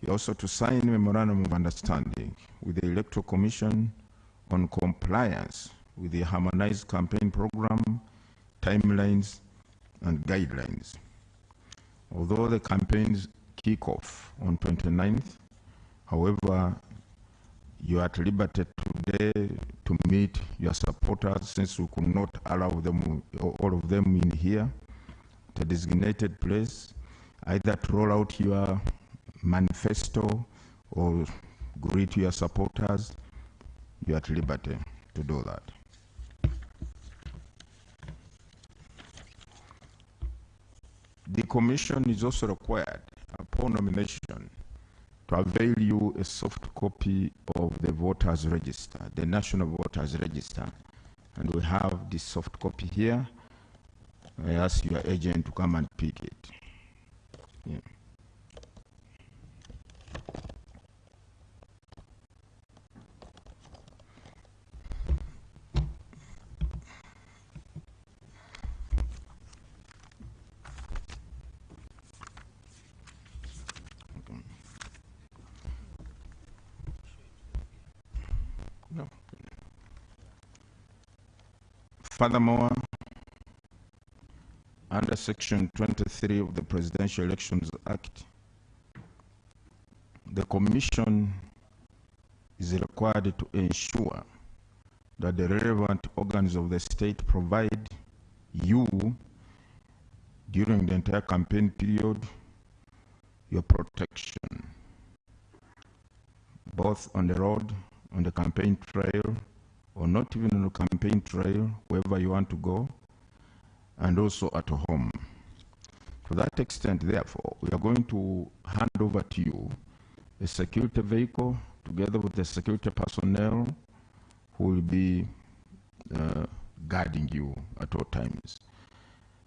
[SPEAKER 15] You also to sign a memorandum of understanding with the Electoral Commission on compliance with the harmonized campaign program, timelines, and guidelines. Although the campaigns kick off on 29th, however, you are at liberty today to meet your supporters, since we could not allow them, all of them in here, at a designated place, either to roll out your manifesto or greet your supporters. You are at liberty to do that. The commission is also required, upon nomination, to avail you a soft copy of the voters register, the national voters register. And we have this soft copy here. I ask your agent to come and pick it. Yeah. No. Furthermore, under Section 23 of the Presidential Elections Act, the Commission is required to ensure that the relevant organs of the state provide you, during the entire campaign period, your protection, both on the road, on the campaign trail, or not even on the campaign trail, wherever you want to go, and also at home. To that extent, therefore, we are going to hand over to you a security vehicle together with the security personnel who will be guarding you at all times.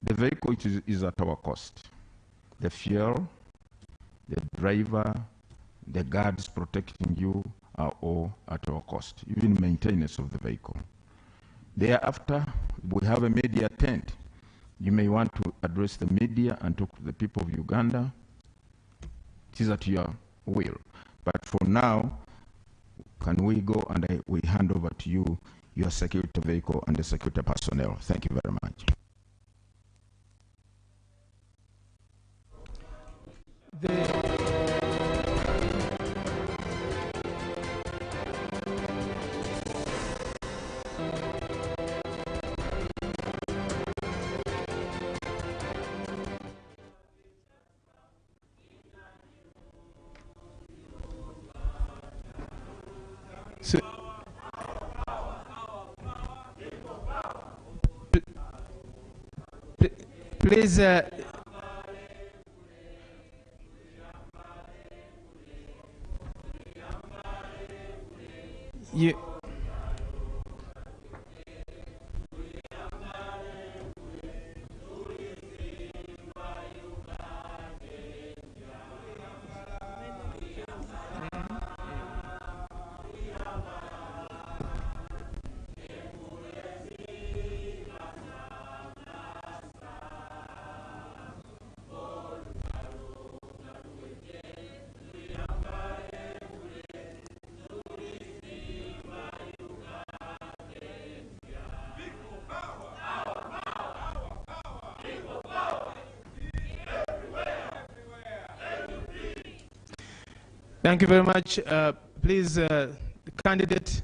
[SPEAKER 15] The vehicle is at our cost. The fuel, the driver, the guards protecting you are all at our cost, even maintenance of the vehicle. Thereafter, we have a media tent. You may want to address the media and talk to the people of Uganda. It is at your will. But for now, can we go and we hand over to you your security vehicle and the security personnel. Thank you very much.
[SPEAKER 13] Please, Thank you very much. Please, the candidate.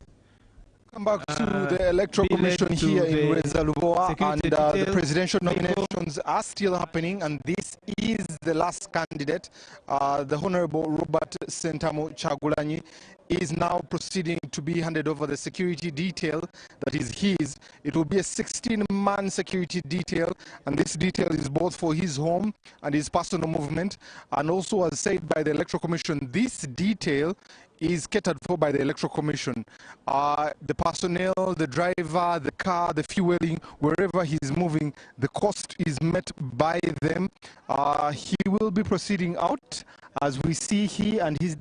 [SPEAKER 16] Come back to the Electoral Commission here in Rwezalubowa, and the presidential nominations are still happening, and this is the last candidate. The Honorable Robert Sentamu Chagulanyi is now proceeding to be handed over the security detail that is his. It will be a 16-man security detail, and this detail is both for his home and his personal movement, and also, as said by the Electoral Commission, this detail is catered for by the Electoral Commission. The personnel, the driver, the car, the fueling, wherever he's moving, the cost is met by them. He will be proceeding out, as we see here, and his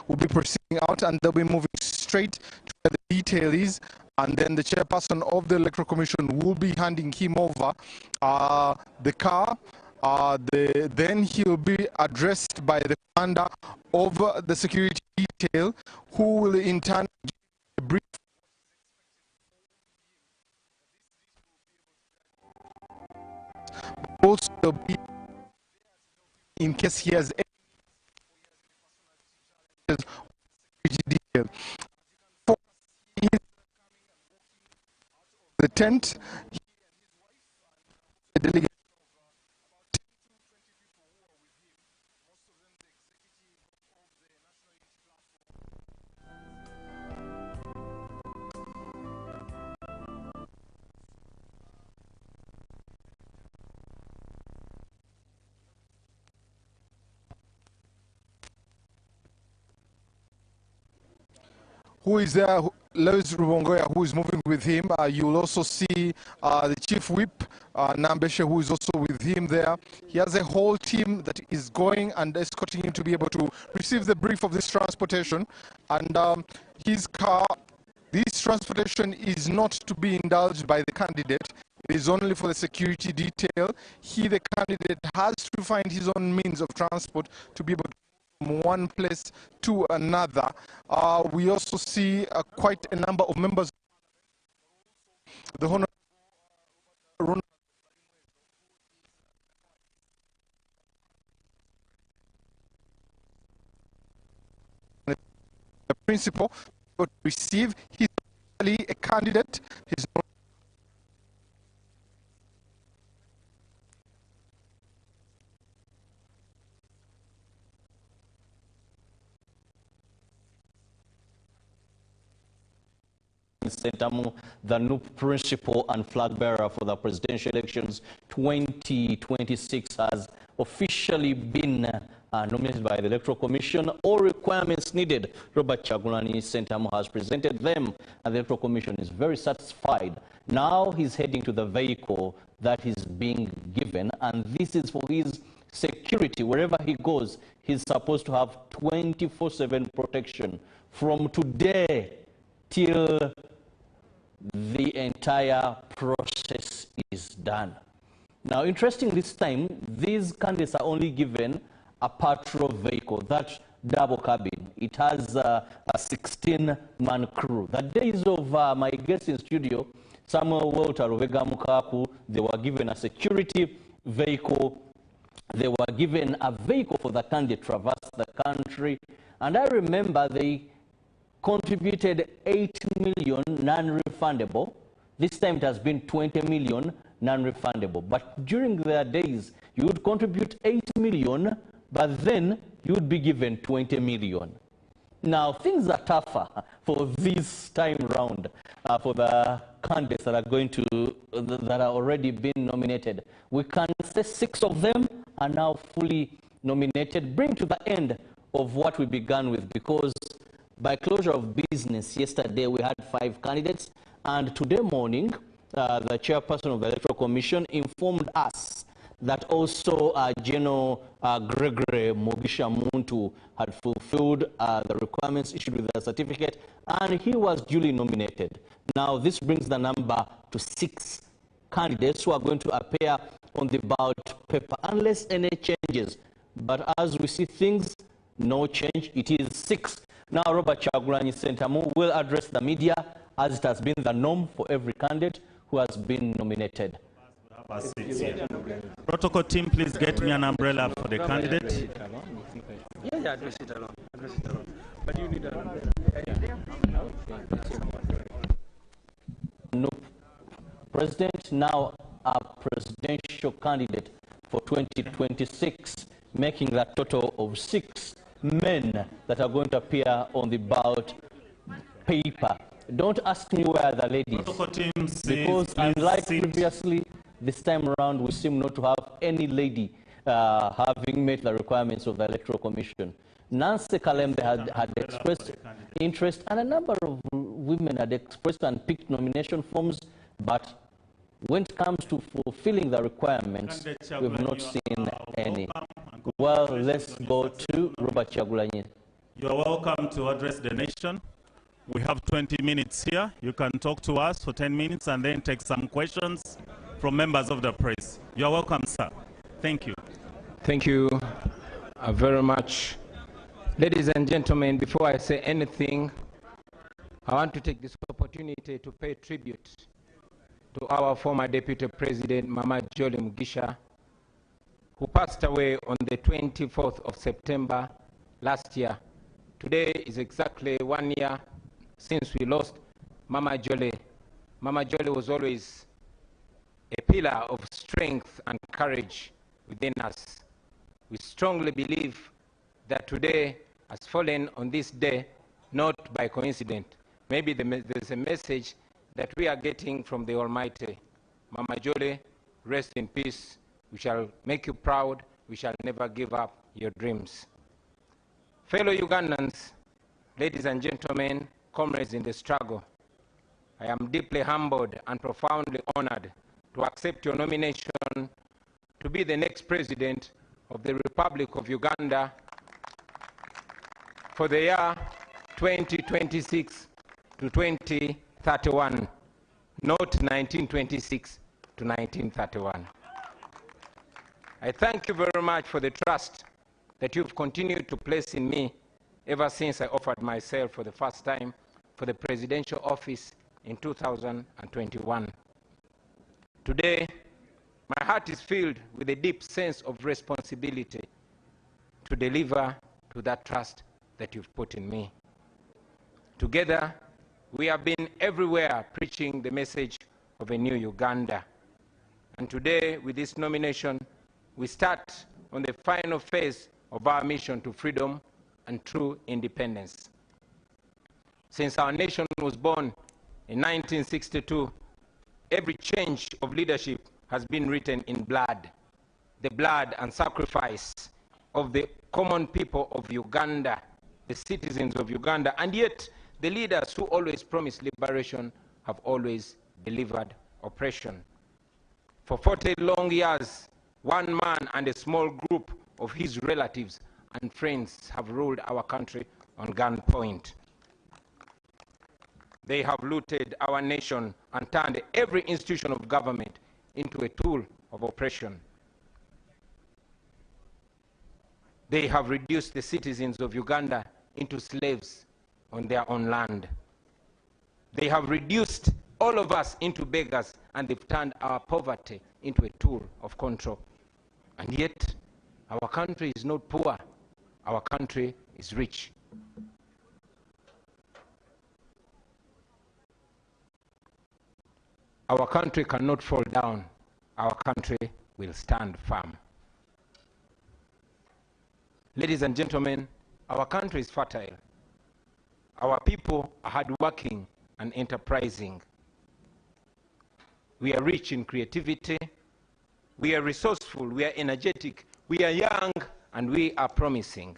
[SPEAKER 16] will be proceeding out, and they'll be moving straight to where the detail is, and then the chairperson of the Electoral Commission will be handing him over the car. Then he'll be addressed by the commander of the security detail, who will in turn give a brief. Also, there'll be, in case he has any security detail. The tent, the delegate. Who is there? Lois Rubongoya, who is moving with him. You'll also see the Chief Whip, Nambeshe, who is also with him there. He has a whole team that is going and escorting him to be able to receive the brief of this transportation. And his car, this transportation is not to be indulged by the candidate. It is only for the security detail. He, the candidate, has to find his own means of transport to be able to from one place to another. We also see quite a number of members. The Honorable the principal to receive. He's a candidate. He's not
[SPEAKER 14] Sentamu, the new principal and flag bearer for the presidential elections 2026, has officially been nominated by the Electoral Commission. All requirements needed, Robert Chagulanyi Sentamu has presented them, and the Electoral Commission is very satisfied. Now he's heading to the vehicle that is being given, and this is for his security. Wherever he goes, he's supposed to have 24/7 protection from today till the entire process is done. Now, interesting this time, these candidates are only given a patrol vehicle, that double cabin. It has a 16-man crew. The days of my guest in studio, Samuel Walter Rovega Mukaku, they were given a security vehicle. They were given a vehicle for the candidate to traverse the country. And I remember they contributed 8 million non-refundable. This time it has been 20 million non-refundable. But during their days, you would contribute 8 million, but then you would be given 20 million. Now, things are tougher for this time round for the candidates that are going to, that are already been nominated. We can say 6 of them are now fully nominated, bring to the end of what we began with, because By closure of business yesterday, we had 5 candidates, and today morning, the chairperson of the Electoral Commission informed us that also General Gregory Mugisha Muntu had fulfilled the requirements issued with the certificate, and he was duly nominated. Now, this brings the number to 6 candidates who are going to appear on the ballot paper, unless any changes. But as we see things, no change. It is 6. Now, Robert Kyagulanyi Ssentamu will address the media, as it has been the norm for every candidate who has been nominated.
[SPEAKER 2] Protocol team, please get me an umbrella for the candidate.
[SPEAKER 17] Yeah, address it alone. Address it alone. But you need an umbrella.
[SPEAKER 14] No. President, now a presidential candidate for 2026, making that total of 6 men that are going to appear on the ballot paper. Don't ask me where the ladies, because unlike previously, this time around we seem not to have any lady having met the requirements of the Electoral Commission. Nancy Kalembe had expressed interest, and a number of women had expressed and picked nomination forms, but when it comes to fulfilling the requirements, we've not seen any. Well, let's go to Robert Kyagulanyi.
[SPEAKER 2] You are welcome to address the nation. We have 20 minutes here. You can talk to us for 10 minutes and then take some questions from members of the press. You are welcome, sir. Thank you.
[SPEAKER 18] Thank you very much. Ladies and gentlemen, before I say anything, I want to take this opportunity to pay tribute to our former Deputy President, Mama Jolly Mugisha, who passed away on the 24th of September last year. Today is exactly 1 year since we lost Mama Jolly. Mama Jolly was always a pillar of strength and courage within us. We strongly believe that today has fallen on this day, not by coincidence. Maybe there's a message that we are getting from the Almighty. Mama Jolly, rest in peace. We shall make you proud. We shall never give up your dreams. Fellow Ugandans, ladies and gentlemen, comrades in the struggle, I am deeply humbled and profoundly honored to accept your nomination to be the next president of the Republic of Uganda for the year 2026 to 2031, not 1926 to 1931. I thank you very much for the trust that you've continued to place in me ever since I offered myself for the first time for the presidential office in 2021. Today, my heart is filled with a deep sense of responsibility to deliver to that trust that you've put in me. Together, we have been everywhere preaching the message of a new Uganda. And today, with this nomination, we start on the final phase of our mission to freedom and true independence. Since our nation was born in 1962, every change of leadership has been written in blood, the blood and sacrifice of the common people of Uganda, the citizens of Uganda, and yet the leaders who always promised liberation have always delivered oppression. For 40 long years, one man and a small group of his relatives and friends have ruled our country on gunpoint. They have looted our nation and turned every institution of government into a tool of oppression. They have reduced the citizens of Uganda into slaves on their own land. They have reduced all of us into beggars, and they've turned our poverty into a tool of control. And yet, our country is not poor. Our country is rich. Our country cannot fall down. Our country will stand firm. Ladies and gentlemen, our country is fertile. Our people are hardworking and enterprising. We are rich in creativity. We are resourceful. We are energetic. We are young, and we are promising.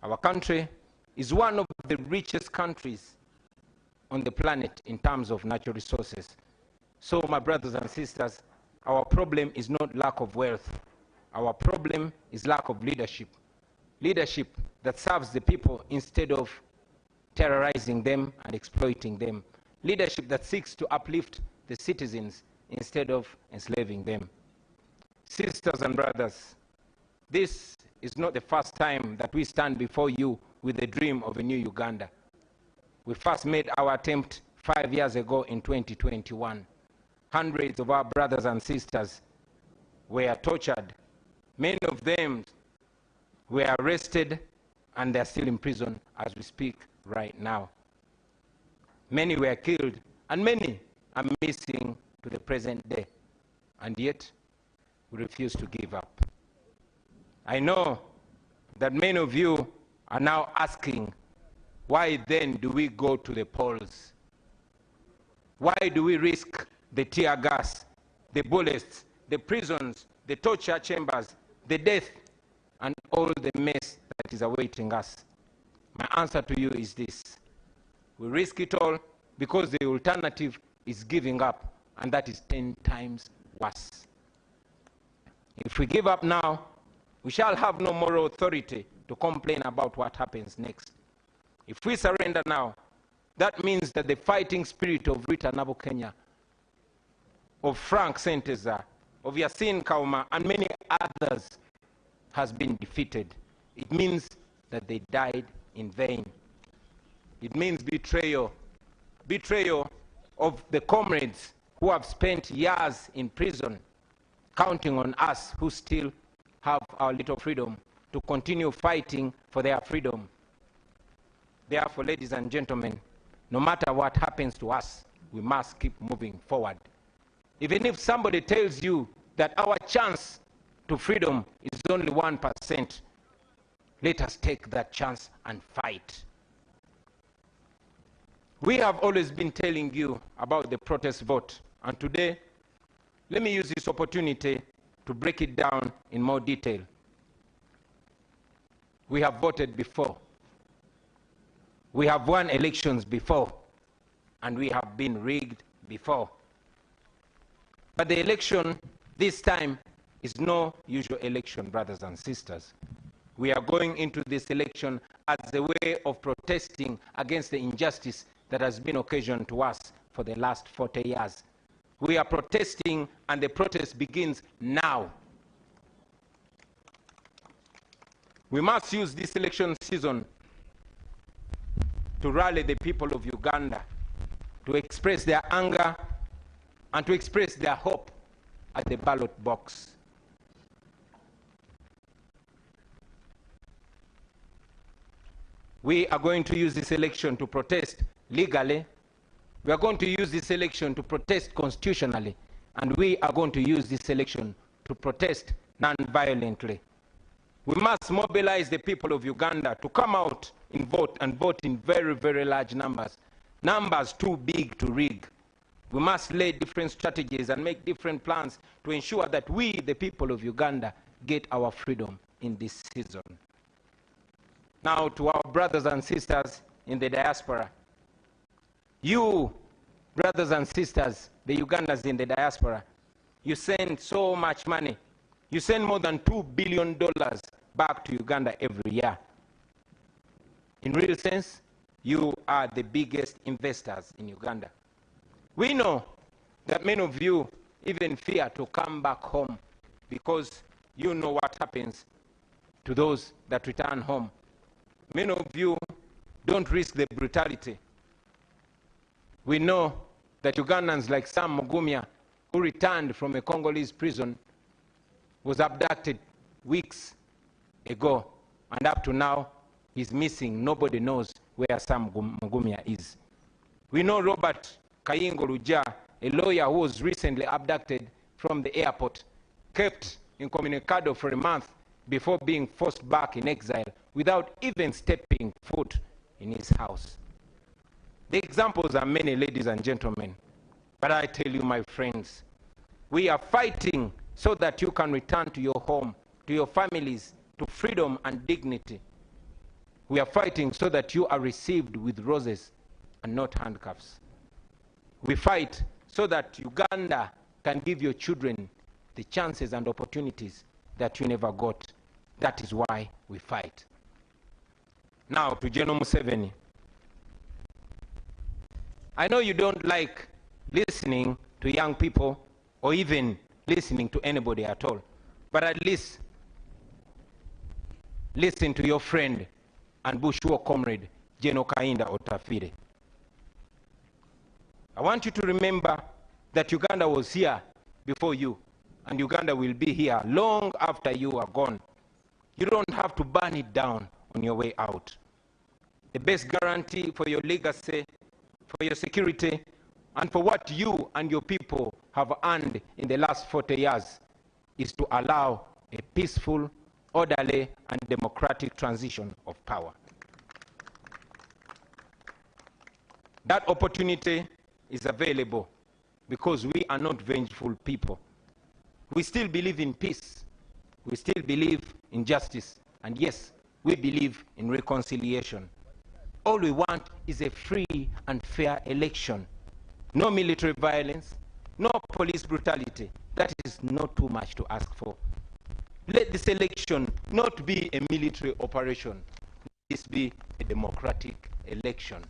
[SPEAKER 18] Our country is one of the richest countries on the planet in terms of natural resources. So, my brothers and sisters, our problem is not lack of wealth. Our problem is lack of leadership. Leadership that serves the people instead of terrorizing them and exploiting them. Leadership that seeks to uplift the citizens instead of enslaving them. Sisters and brothers, this is not the first time that we stand before you with the dream of a new Uganda. We first made our attempt 5 years ago in 2021. Hundreds of our brothers and sisters were tortured. Many of them were arrested, and they're still in prison as we speak right now. Many were killed, and many are missing to the present day. And yet, we refuse to give up. I know that many of you are now asking, why then do we go to the polls? Why do we risk the tear gas, the bullets, the prisons, the torture chambers, the death, and all the mess that is awaiting us? My answer to you is this. We risk it all because the alternative is giving up, and that is 10 times worse. If we give up now, we shall have no moral authority to complain about what happens next. If we surrender now, that means that the fighting spirit of Rita Nabukenya, of Frank Senteza, of Yasin Kauma, and many others has been defeated. It means that they died in vain. It means betrayal. Betrayal of the comrades who have spent years in prison, counting on us who still have our little freedom to continue fighting for their freedom. Therefore, ladies and gentlemen, no matter what happens to us, we must keep moving forward. Even if somebody tells you that our chance to freedom is only 1%, let us take that chance and fight. We have always been telling you about the protest vote, and today, let me use this opportunity to break it down in more detail. We have voted before. We have won elections before, and we have been rigged before. But the election this time is no usual election, brothers and sisters. We are going into this election as a way of protesting against the injustice that has been occasioned to us for the last 40 years. We are protesting, and the protest begins now. We must use this election season to rally the people of Uganda, to express their anger and to express their hope at the ballot box. We are going to use this election to protest legally. We are going to use this election to protest constitutionally. And we are going to use this election to protest non-violently. We must mobilize the people of Uganda to come out and vote in very, very large numbers. Numbers too big to rig. We must lay different strategies and make different plans to ensure that we, the people of Uganda, get our freedom in this season. Now, to our brothers and sisters in the diaspora, you, brothers and sisters, the Ugandans in the diaspora, you send so much money. You send more than $2 billion back to Uganda every year. In real sense, you are the biggest investors in Uganda. We know that many of you even fear to come back home because you know what happens to those that return home. Many of you don't risk the brutality. We know that Ugandans like Sam Mugumya, who returned from a Congolese prison, was abducted weeks ago, and up to now, he's missing. Nobody knows where Sam Mugumya is. We know Robert Kayingo Luja, a lawyer who was recently abducted from the airport, kept incommunicado for a month before being forced back in exile without even stepping foot in his house. The examples are many, ladies and gentlemen, but I tell you, my friends, we are fighting so that you can return to your home, to your families, to freedom and dignity. We are fighting so that you are received with roses and not handcuffs. We fight so that Uganda can give your children the chances and opportunities that you never got. That is why we fight. Now to General Museveni. I know you don't like listening to young people or even listening to anybody at all, but at least listen to your friend and Bush war comrade, General Kainda Otafire. I want you to remember that Uganda was here before you, and Uganda will be here long after you are gone. You don't have to burn it down on your way out. The best guarantee for your legacy, for your security, and for what you and your people have earned in the last 40 years is to allow a peaceful, orderly, and democratic transition of power. That opportunity is available because we are not vengeful people. We still believe in peace. We still believe in justice. And yes, we believe in reconciliation. All we want is a free and fair election. No military violence, no police brutality. That is not too much to ask for. Let this election not be a military operation. Let this be a democratic election.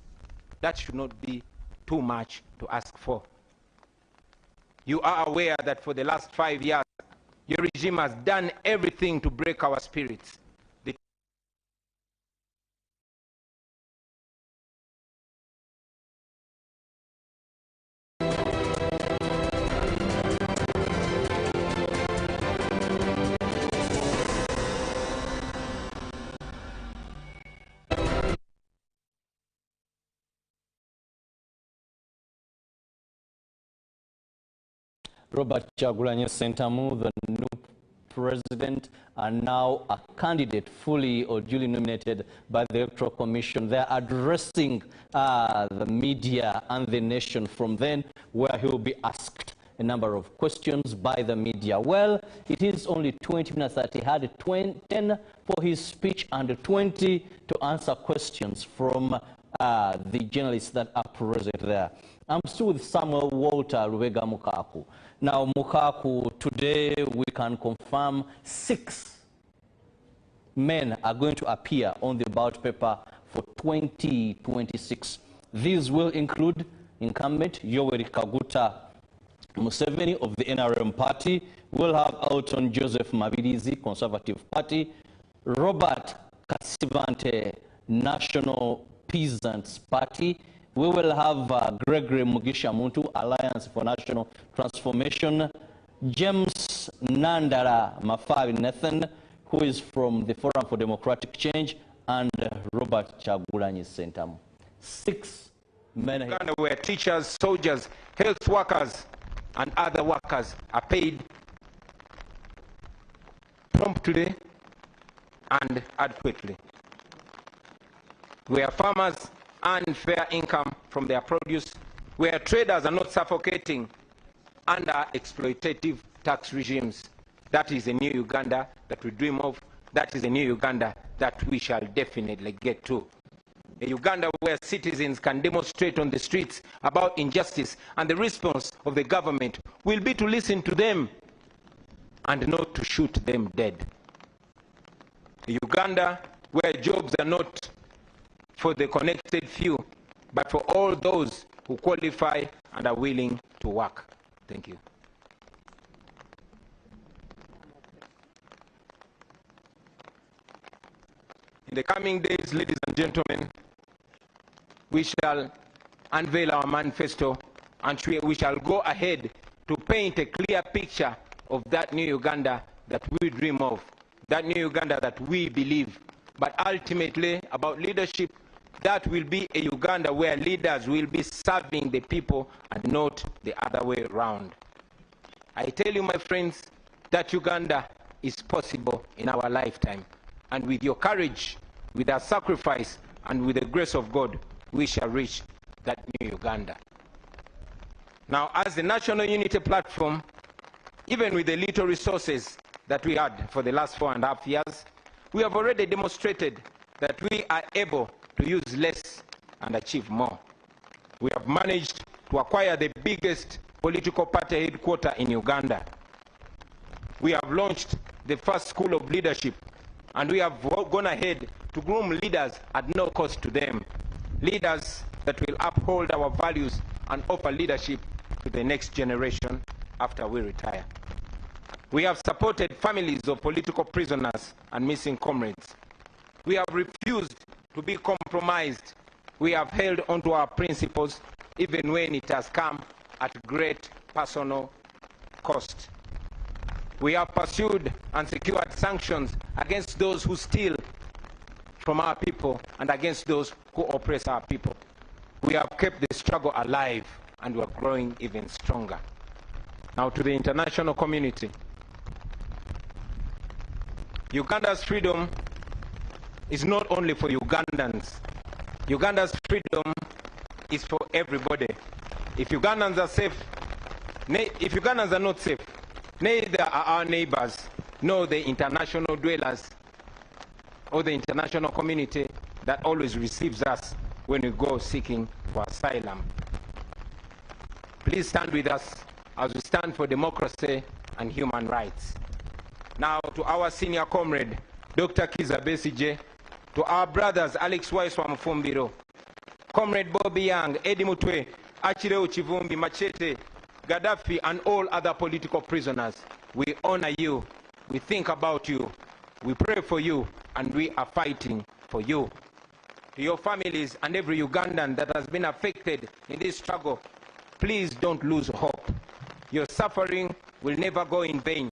[SPEAKER 18] That should not be too much to ask for. You are aware that for the last 5 years, your regime has done everything to break our spirits.
[SPEAKER 14] Robert Kyagulanyi Ssentamu, the new president, and now a candidate fully or duly nominated by the Electoral Commission. They're addressing the media and the nation from then, where he will be asked a number of questions by the media. Well, it is only 20 minutes that he had, 10 for his speech and 20 to answer questions from the journalists that are present there. I'm still with Samuel Walter Lubega Mukaku. Now, Mukaku, today we can confirm 6 men are going to appear on the ballot paper for 2026. These will include incumbent Yoweri Kaguta Museveni of the NRM party. We'll have Elton Joseph Mabirizi, Conservative Party. Robert Kasivante, National Peasants Party. We will have Gregory Mugisha Muntu, Alliance for National Transformation. James Nandara Mafabi Nathan, who is from the Forum for Democratic Change, and Robert Kyagulanyi Ssentamu. 6 men
[SPEAKER 18] where teachers, soldiers, health workers, and other workers are paid promptly and adequately. Where farmers earn fair income from their produce, where traders are not suffocating under exploitative tax regimes. That is a new Uganda that we dream of. That is a new Uganda that we shall definitely get to. A Uganda where citizens can demonstrate on the streets about injustice, and the response of the government will be to listen to them and not to shoot them dead. A Uganda where jobs are not for the connected few, but for all those who qualify and are willing to work. Thank you. In the coming days, ladies and gentlemen, we shall unveil our manifesto, and we shall go ahead to paint a clear picture of that new Uganda that we dream of, that new Uganda that we believe. But ultimately, about leadership, that will be a Uganda where leaders will be serving the people and not the other way around. I tell you, my friends, that Uganda is possible in our lifetime. And with your courage, with our sacrifice, and with the grace of God, we shall reach that new Uganda. Now, as the National Unity Platform, even with the little resources that we had for the last 4.5 years, we have already demonstrated that we are able to use less and achieve more. We have managed to acquire the biggest political party headquarters in Uganda. We have launched the first school of leadership, and we have gone ahead to groom leaders at no cost to them. Leaders that will uphold our values and offer leadership to the next generation after we retire. We have supported families of political prisoners and missing comrades. We have refused to be compromised. We have held onto our principles even when it has come at great personal cost. We have pursued and secured sanctions against those who steal from our people and against those who oppress our people. We have kept the struggle alive, and we are growing even stronger. Now to the international community. Uganda's freedom is not only for Ugandans. Uganda's freedom is for everybody. If Ugandans are safe, if Ugandans are not safe, neither are our neighbors, nor the international dwellers or the international community that always receives us when we go seeking for asylum. Please stand with us as we stand for democracy and human rights. Now to our senior comrade, Dr. Kiza Besigye, to our brothers Alex Waiswa Mufumbiro, Comrade Bobby Young, Eddie Mutwe, Achireo Chivumbi, Machete, Gaddafi, and all other political prisoners, we honor you, we think about you, we pray for you, and we are fighting for you. To your families and every Ugandan that has been affected in this struggle, please don't lose hope. Your suffering will never go in vain.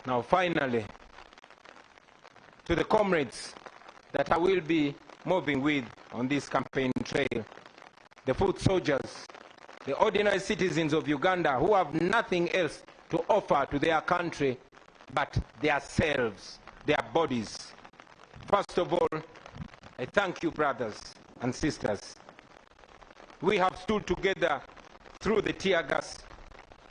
[SPEAKER 18] Now finally, to the comrades that I will be moving with on this campaign trail, the foot soldiers, the ordinary citizens of Uganda who have nothing else to offer to their country but their selves, their bodies. First of all, I thank you, brothers and sisters. We have stood together through the tear gas,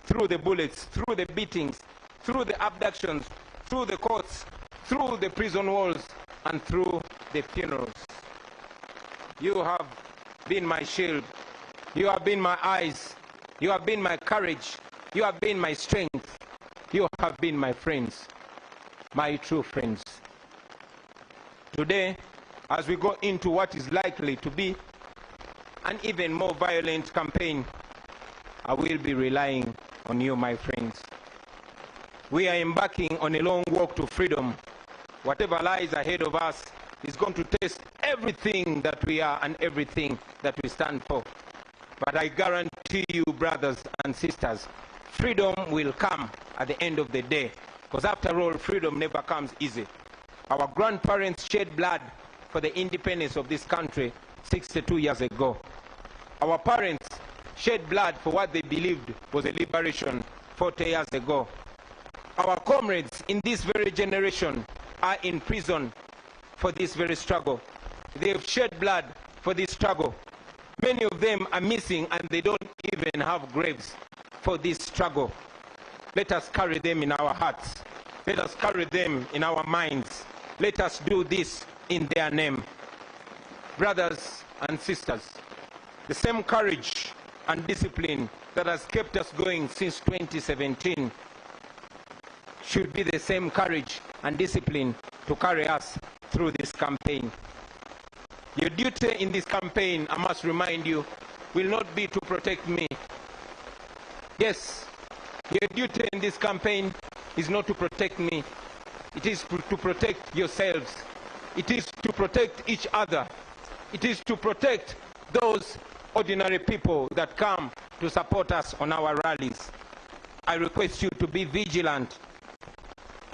[SPEAKER 18] through the bullets, through the beatings, through the abductions, through the courts, through the prison walls, and through the funerals. You have been my shield. You have been my eyes. You have been my courage. You have been my strength. You have been my friends, my true friends. Today, as we go into what is likely to be an even more violent campaign, I will be relying on you, my friends. We are embarking on a long walk to freedom. Whatever lies ahead of us is going to test everything that we are and everything that we stand for. But I guarantee you, brothers and sisters, freedom will come at the end of the day. Because after all, freedom never comes easy. Our grandparents shed blood for the independence of this country 62 years ago. Our parents shed blood for what they believed was a liberation 40 years ago. Our comrades in this very generation are in prison for this very struggle. They have shed blood for this struggle. Many of them are missing and they don't even have graves for this struggle. Let us carry them in our hearts. Let us carry them in our minds. Let us do this in their name. Brothers and sisters, the same courage and discipline that has kept us going since 2017 should be the same courage and discipline to carry us through this campaign. Your duty in this campaign, I must remind you, will not be to protect me. Yes, your duty in this campaign is not to protect me. It is to protect yourselves. It is to protect each other. It is to protect those ordinary people that come to support us on our rallies. I request you to be vigilant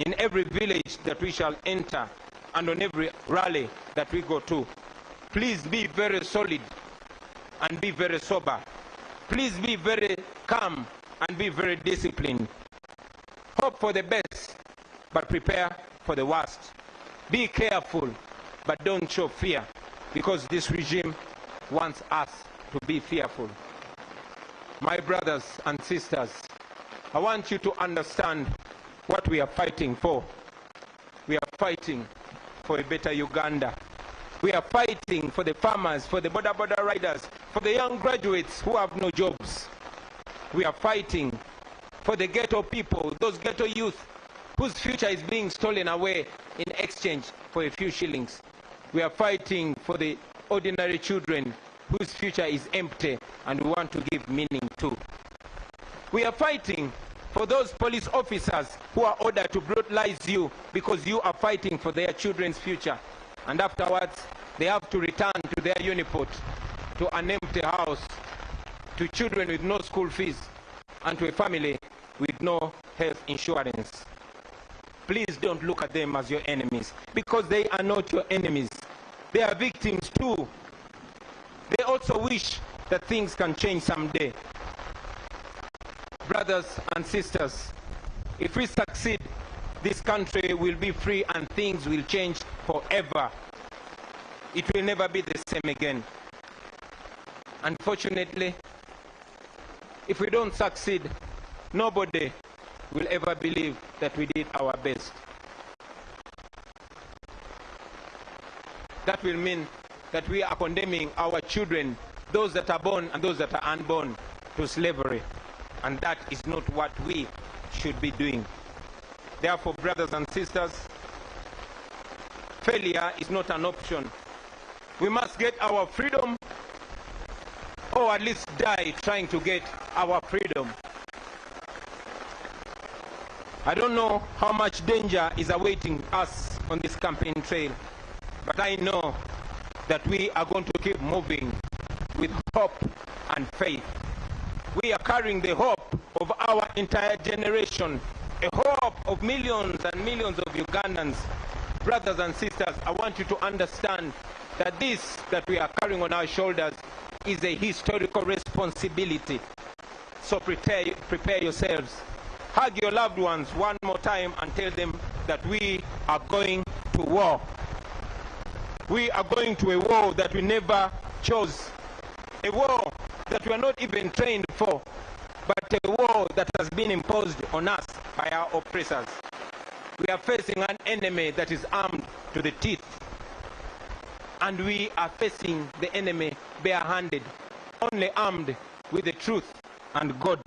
[SPEAKER 18] in every village that we shall enter and on every rally that we go to. Please be very solid and be very sober. Please be very calm and be very disciplined. Hope for the best, but prepare for the worst. Be careful, but don't show fear, because this regime wants us to be fearful. My brothers and sisters, I want you to understand what we are fighting for. We are fighting for a better Uganda. We are fighting for the farmers, for the border riders, for the young graduates who have no jobs. We are fighting for the ghetto people, those ghetto youth whose future is being stolen away in exchange for a few shillings. We are fighting for the ordinary children whose future is empty and we want to give meaning to. We are fighting for those police officers who are ordered to brutalize you because you are fighting for their children's future. And afterwards, they have to return to their uniport, to an empty house, to children with no school fees, and to a family with no health insurance. Please don't look at them as your enemies, because they are not your enemies. They are victims too. They also wish that things can change someday. Brothers and sisters, if we succeed, this country will be free and things will change forever. It will never be the same again. Unfortunately, if we don't succeed, nobody will ever believe that we did our best. That will mean that we are condemning our children, those that are born and those that are unborn, to slavery. And that is not what we should be doing. Therefore, brothers and sisters, failure is not an option. We must get our freedom, or at least die trying to get our freedom. I don't know how much danger is awaiting us on this campaign trail, but I know that we are going to keep moving with hope and faith. We are carrying the hope of our entire generation, a hope of millions and millions of Ugandans. Brothers and sisters, I want you to understand that this that we are carrying on our shoulders is a historical responsibility. So prepare yourselves. Hug your loved ones one more time and tell them that we are going to war. We are going to a war that we never chose, a war that we are not even trained for, but a war that has been imposed on us by our oppressors. We are facing an enemy that is armed to the teeth, and we are facing the enemy barehanded, only armed with the truth and God.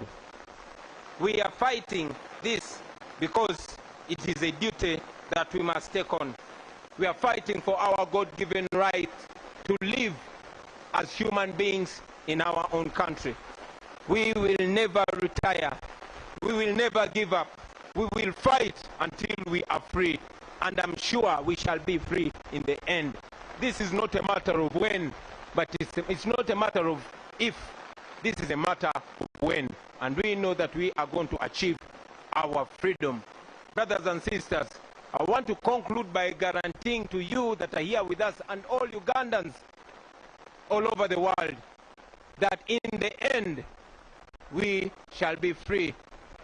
[SPEAKER 18] We are fighting this because it is a duty that we must take on. We are fighting for our God-given right to live as human beings in our own country. We will never retire. We will never give up. We will fight until we are free. And I'm sure we shall be free in the end. This is not a matter of when, but it's not a matter of if. This is a matter of when. And we know that we are going to achieve our freedom. Brothers and sisters, I want to conclude by guaranteeing to you that are here with us and all Ugandans all over the world that in the end we shall be free.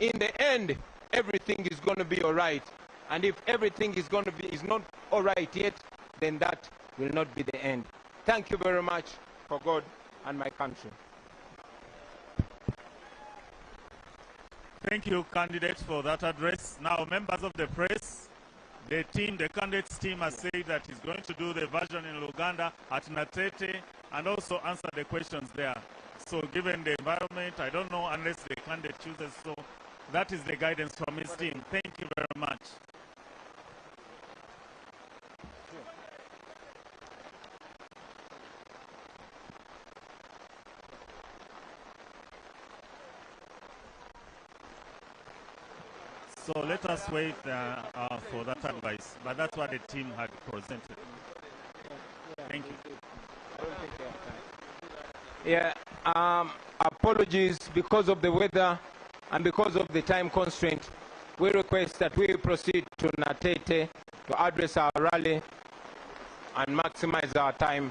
[SPEAKER 18] In the end, everything is going to be all right. And if everything is not all right yet, then that will not be the end. Thank you very much for God and my country.
[SPEAKER 2] Thank you, candidates, for that address. Now, members of the press, the candidates team has said that he's going to do the version in Uganda at Natete and also answer the questions there. So given the environment, I don't know unless the candidate chooses. So that is the guidance from his team. Thank you very much. So let us wait for that advice. But that's what the team had presented. Thank you.
[SPEAKER 18] Yeah, apologies because of the weather and because of the time constraint. We request that we proceed to Natete to address our rally and maximize our time,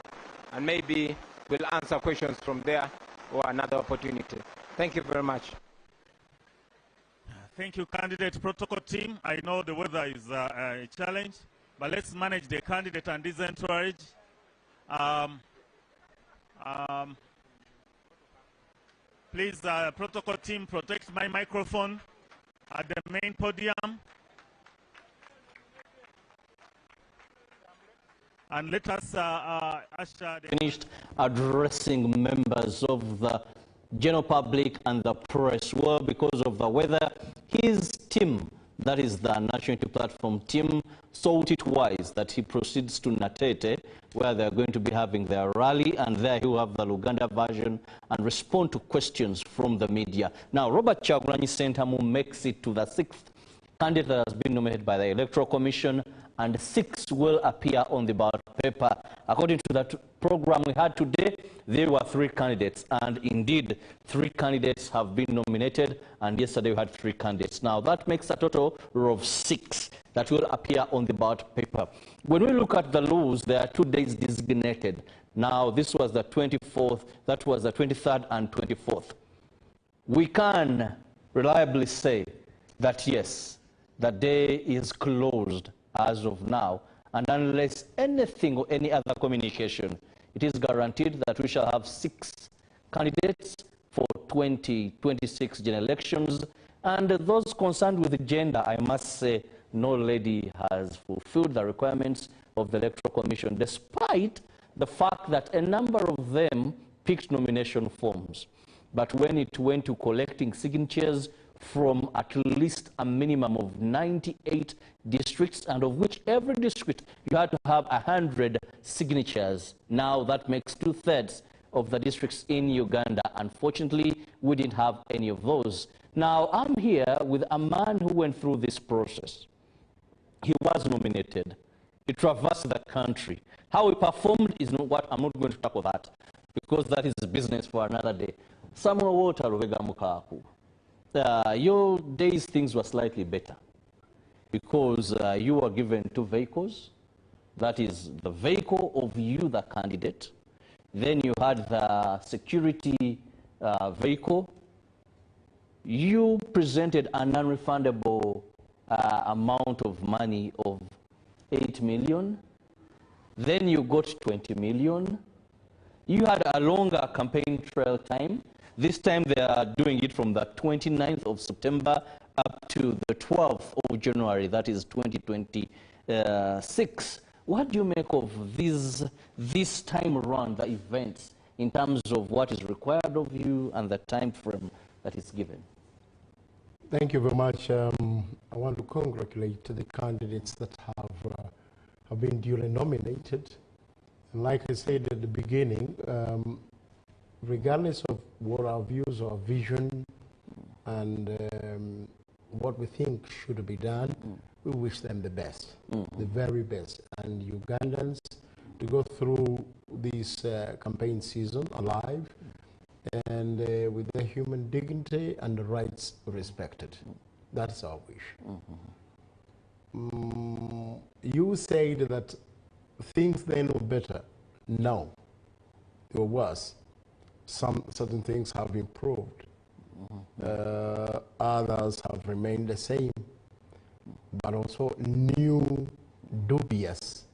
[SPEAKER 18] and maybe we'll answer questions from there or another opportunity. Thank you very much.
[SPEAKER 2] Thank you, candidate protocol team. I know the weather is a challenge, but let's manage the candidate and his entourage. Please, protocol team, protect my microphone at the main podium. And let us usher the
[SPEAKER 14] finished addressing members of the general public and the press. Well, because of the weather, his team, that is the National Unity Platform team, thought it wise that he proceeds to Natete, where they're going to be having their rally, and there he will have the Luganda version and respond to questions from the media. Now, Robert Kyagulanyi Ssentamu makes it to the 6th candidate that has been nominated by the Electoral Commission, and 6 will appear on the ballot paper. According to the program we had today, there were 3 candidates, and indeed 3 candidates have been nominated, and yesterday we had 3 candidates. Now that makes a total of 6 that will appear on the ballot paper. When we look at the laws, there are 2 days designated. Now this was the 24th, that was the 23rd and 24th. We can reliably say that yes, the day is closed as of now, and unless anything or any other communication, it is guaranteed that we shall have 6 candidates for 2026 general elections. And those concerned with gender, I must say, no lady has fulfilled the requirements of the Electoral Commission, despite the fact that a number of them picked nomination forms. But when it went to collecting signatures from at least a minimum of 98 districts, and of which every district you had to have 100 signatures. Now that makes 2/3 of the districts in Uganda. Unfortunately, we didn't have any of those. Now I'm here with a man who went through this process. He was nominated. He traversed the country. How he performed is not what I'm not going to talk about that, because that is business for another day. Samuel Walter Rubega Mukaku. Your days things were slightly better because you were given 2 vehicles. That is the vehicle of you, the candidate. Then you had the security vehicle. You presented a non-refundable amount of money of 8 million. Then you got 20 million. You had a longer campaign trail time. This time they are doing it from the 29th of September up to the 12th of January, that is 2026. What do you make of this time around the events in terms of what is required of you and the time frame that is given?
[SPEAKER 19] Thank you very much. I want to congratulate the candidates that have been duly nominated. And like I said at the beginning, regardless of what our views or vision and what we think should be done, we wish them the best, the very best. And Ugandans to go through this campaign season alive and with their human dignity and the rights respected. That's our wish. You said that things then were better. No, they were worse. Some certain things have improved. Others have remained the same. But also new dubious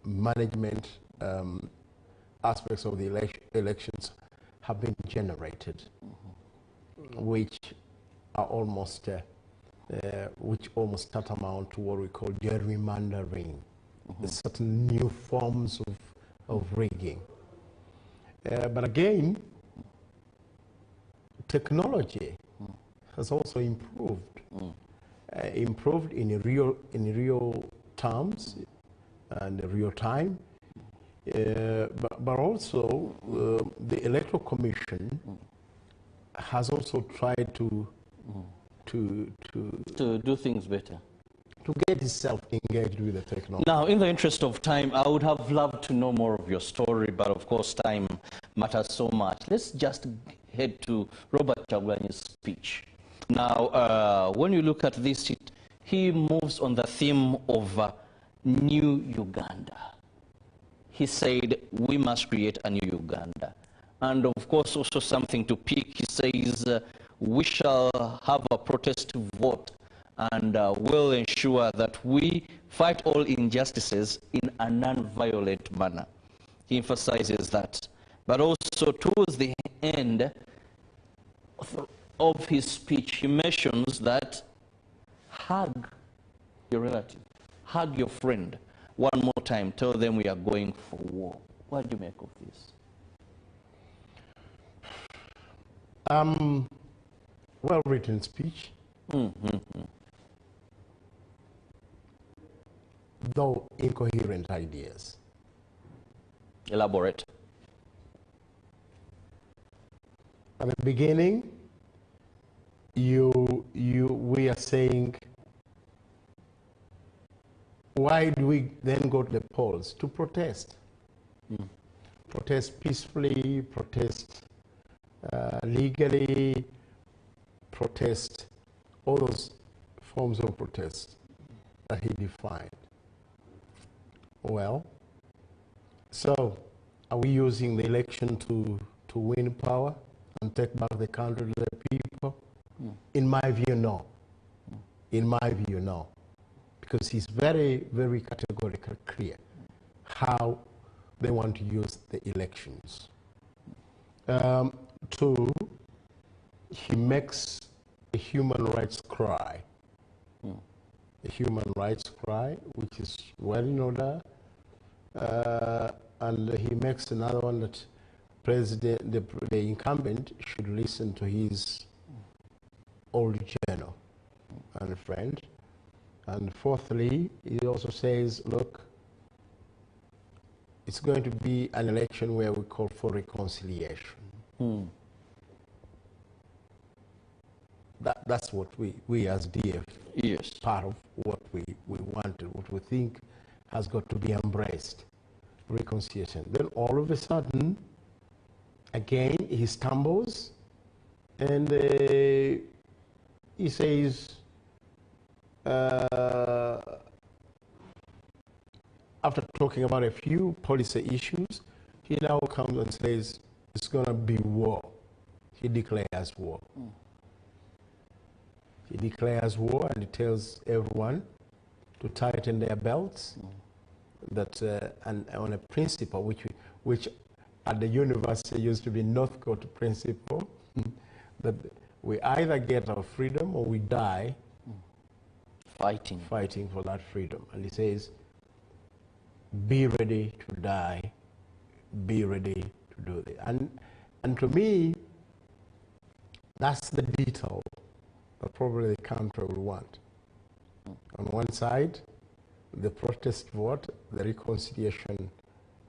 [SPEAKER 19] management aspects of the elections have been generated, which are almost tantamount to what we call gerrymandering, certain new forms of rigging. But again, technology has also improved, improved in real terms and real time. But also, the Electoral Commission has also tried to
[SPEAKER 14] do things better,
[SPEAKER 19] to get itself engaged with the technology.
[SPEAKER 14] Now, in the interest of time, I would have loved to know more of your story, but of course time matters so much. Let's just head to Robert Kyagulanyi's speech. Now, when you look at this, he moves on the theme of new Uganda. He said, we must create a new Uganda. And of course, also something to pick, he says, we shall have a protest vote and will ensure that we fight all injustices in a non-violent manner. He emphasizes that. But also towards the end of his speech, he mentions that hug your relative, hug your friend, one more time, tell them we are going for war. What do you make of this?
[SPEAKER 19] Well-written speech. Though incoherent ideas.
[SPEAKER 14] Elaborate.
[SPEAKER 19] At the beginning, we are saying, why do we then go to the polls? To protest. Protest peacefully, protest legally, protest, all those forms of protest that he defined. Well, so are we using the election to win power and take back the country to the people? In my view, no. In my view, no. Because he's very, very categorically clear how they want to use the elections. Two, he makes a human rights cry. A human rights cry, which is well in order. And he makes another one that the incumbent should listen to his old journal and friend. And fourthly, he also says, look, it's going to be an election where we call for reconciliation. That's what we as DF,
[SPEAKER 14] yes,
[SPEAKER 19] part of what we wanted, what we think has got to be embraced, reconciliation. Then all of a sudden, again, he stumbles and he says, after talking about a few policy issues, he now comes and says, it's going to be war. He declares war. He declares war and he tells everyone to tighten their belts, that and on a principle which at the university used to be Northcote principle, that we either get our freedom or we die fighting for that freedom. And he says, be ready to die, be ready to do it. And to me, that's the detail that probably the country will want. On one side, the protest vote, the reconciliation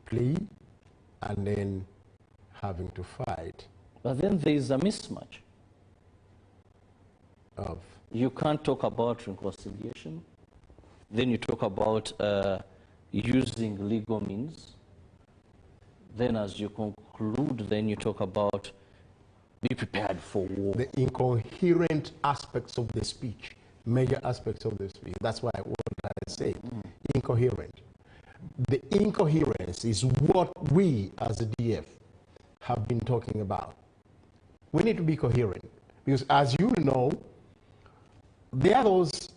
[SPEAKER 19] plea, and then having to fight.
[SPEAKER 14] But then there is a mismatch. You can't talk about reconciliation, then you talk about using legal means, then as you conclude, then you talk about be prepared for war.
[SPEAKER 19] The incoherent aspects of the speech, major aspects of the speech, that's why what I say, incoherent. The incoherence is what we as a DF have been talking about. We need to be coherent because, as you know, there are those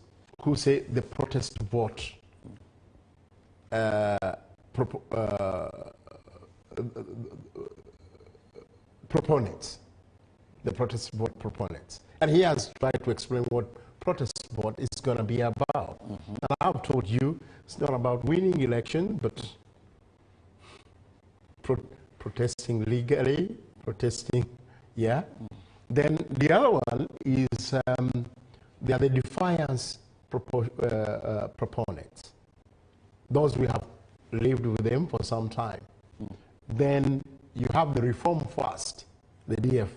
[SPEAKER 19] who say the protest vote proponents, the protest vote proponents. And he has tried to explain what protest vote is going to be about. And I've told you it's not about winning election, but protesting legally, protesting, yeah. Then the other one is they are the defiance proponents. Those we have lived with them for some time. Then you have the Reform First, the DF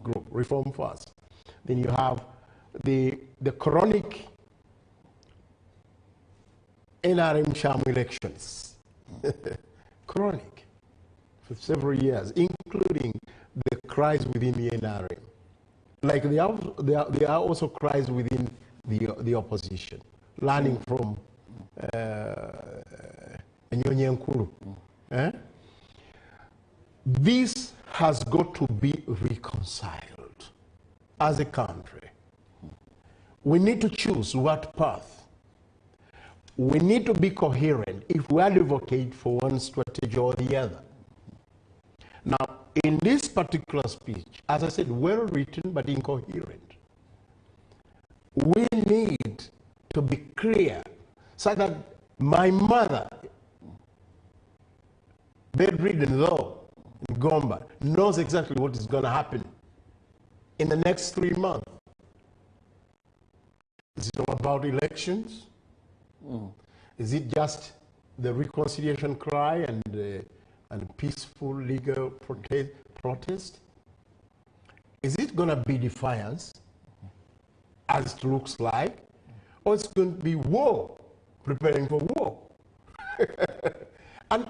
[SPEAKER 19] group, Reform First. Then you have the chronic NRM sham elections, chronic, for several years, including the cries within the NRM. Like there are also cries within the opposition, learning from Nyonyi Nkulu. This has got to be reconciled as a country. We need to choose what path. We need to be coherent if we advocate for one strategy or the other. Now, in this particular speech, as I said, well written but incoherent, we need to be clear so that my mother, bedridden though, in Gomba, knows exactly what is going to happen in the next 3 months. Is it all about elections? Is it just the reconciliation cry and peaceful legal protest? Is it going to be defiance, as it looks like, or it's going to be war, preparing for war? and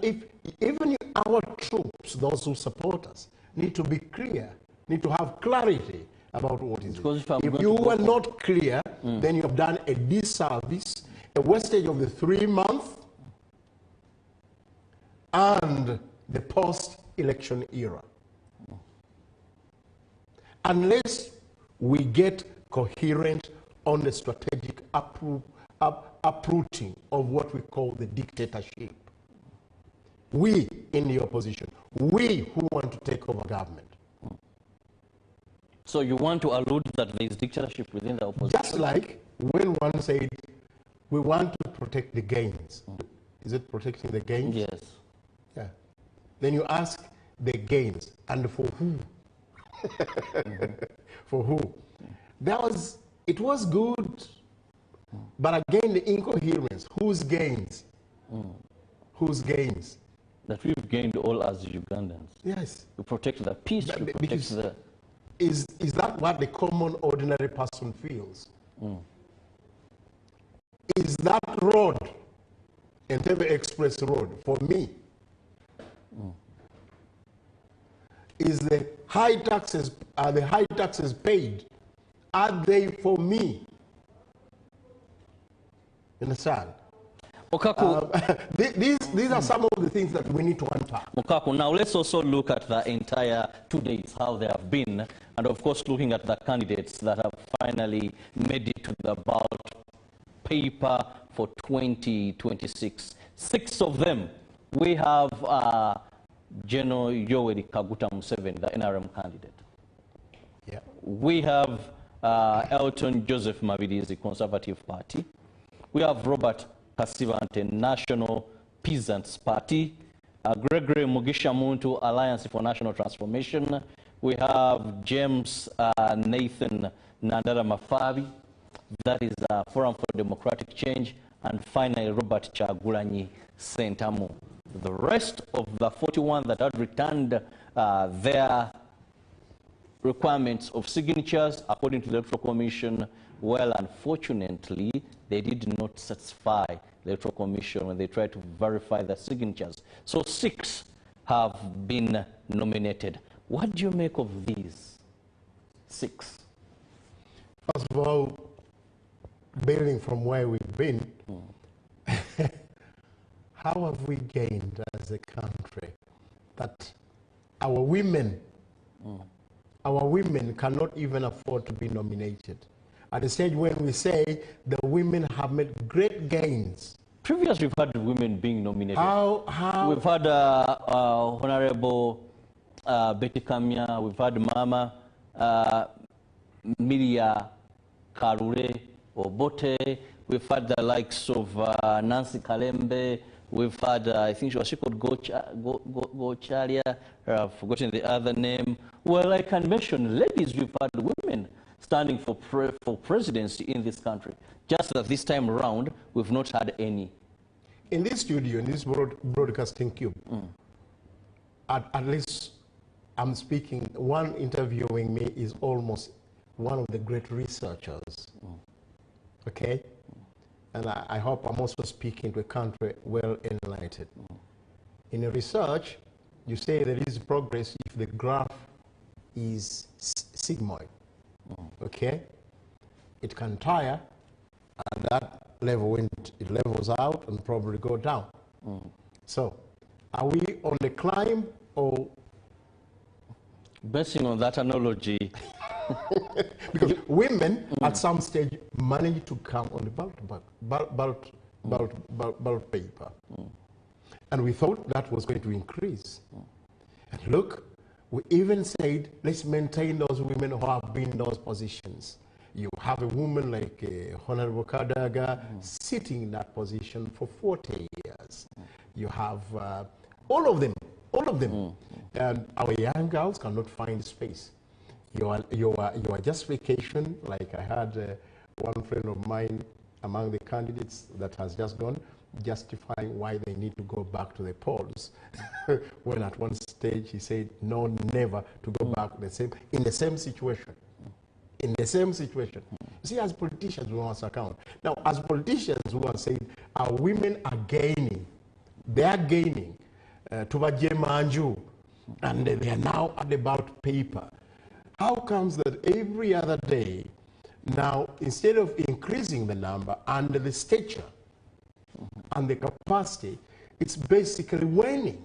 [SPEAKER 19] if even our troops, those who support us, need to be clear, need to have clarity about what is it. If you are not clear, then you have done a disservice, a wastage of the 3 months and the post-election era. Unless we get coherent on the strategic uprooting of what we call the dictatorship, we in the opposition, we who want to take over government.
[SPEAKER 14] So you want to allude that there is dictatorship within the opposition?
[SPEAKER 19] Just like when one said, we want to protect the gains. Is it protecting the gains?
[SPEAKER 14] Yes.
[SPEAKER 19] Yeah. Then you ask the gains, and for who? For who? It was good, but again the incoherence. Whose gains? Whose gains?
[SPEAKER 14] That we've gained all as Ugandans.
[SPEAKER 19] Yes.
[SPEAKER 14] To protect the peace, to protect the...
[SPEAKER 19] Is that what the common ordinary person feels? Is that road, Entebbe Express Road, for me? Is the high taxes, are the high taxes paid? Are they for me? Understand? These are some of the things that we need to unpack.
[SPEAKER 14] Mukaku, now let's also look at the entire 2 days, how they have been, and of course looking at the candidates that have finally made it to the ballot paper for 2026. 6 of them, we have General Yoweri Kaguta Museveni, the NRM candidate.
[SPEAKER 19] Yeah.
[SPEAKER 14] We have Elton Joseph Mabirizi, the Conservative Party. We have Robert Kasivante, National Peasants Party. Gregory Mugisha Muntu, Alliance for National Transformation. We have James Nathan Nandara Mafabi, that is Forum for Democratic Change. And finally, Robert Chagulanyi Sentamu. The rest of the 41 that had returned their requirements of signatures, according to the Electoral Commission, well, unfortunately, they did not satisfy the Electoral Commission when they tried to verify the signatures. So 6 have been nominated. What do you make of these 6?
[SPEAKER 19] First of all, building from where we've been, how have we gained as a country that our women cannot even afford to be nominated? At the stage when we say the women have made great gains.
[SPEAKER 14] Previously, we've had women being nominated.
[SPEAKER 19] How?
[SPEAKER 14] We've had Honorable Betty Kamya, we've had Mama Miria Karure Obote, we've had the likes of Nancy Kalembe, we've had, I think she was called Gocharia, I've forgotten the other name. Well, I can mention ladies, we've had women standing for presidency in this country. Just that this time around, we've not had any.
[SPEAKER 19] In this studio, in this broadcasting cube, at least I'm speaking, one interviewing me is almost one of the great researchers. Okay? And I hope I'm also speaking to a country well enlightened. In a research, you say there is progress if the graph is sigmoid. Okay? It can tire, and that level, when it levels out, and probably go down. So, are we on the climb, or?
[SPEAKER 14] Basing on that analogy.
[SPEAKER 19] Because women, at some stage, manage to come on the ballot paper. And we thought that was going to increase. And look, we even said, let's maintain those women who have been in those positions. You have a woman like Honorable Kadaga sitting in that position for 40 years. You have All of them. All of them. And our young girls cannot find space. You are just vacation, like I had one friend of mine among the candidates that has just gone, justifying why they need to go back to the polls. When at one stage he said, no, never to go back in the same situation. In the same situation. You see, as politicians, we must account. Now, as politicians who are saying our women are gaining, they are gaining to Manju, and they are now at about paper. How comes that every other day, now, instead of increasing the number and the stature and the capacity, it's basically waning.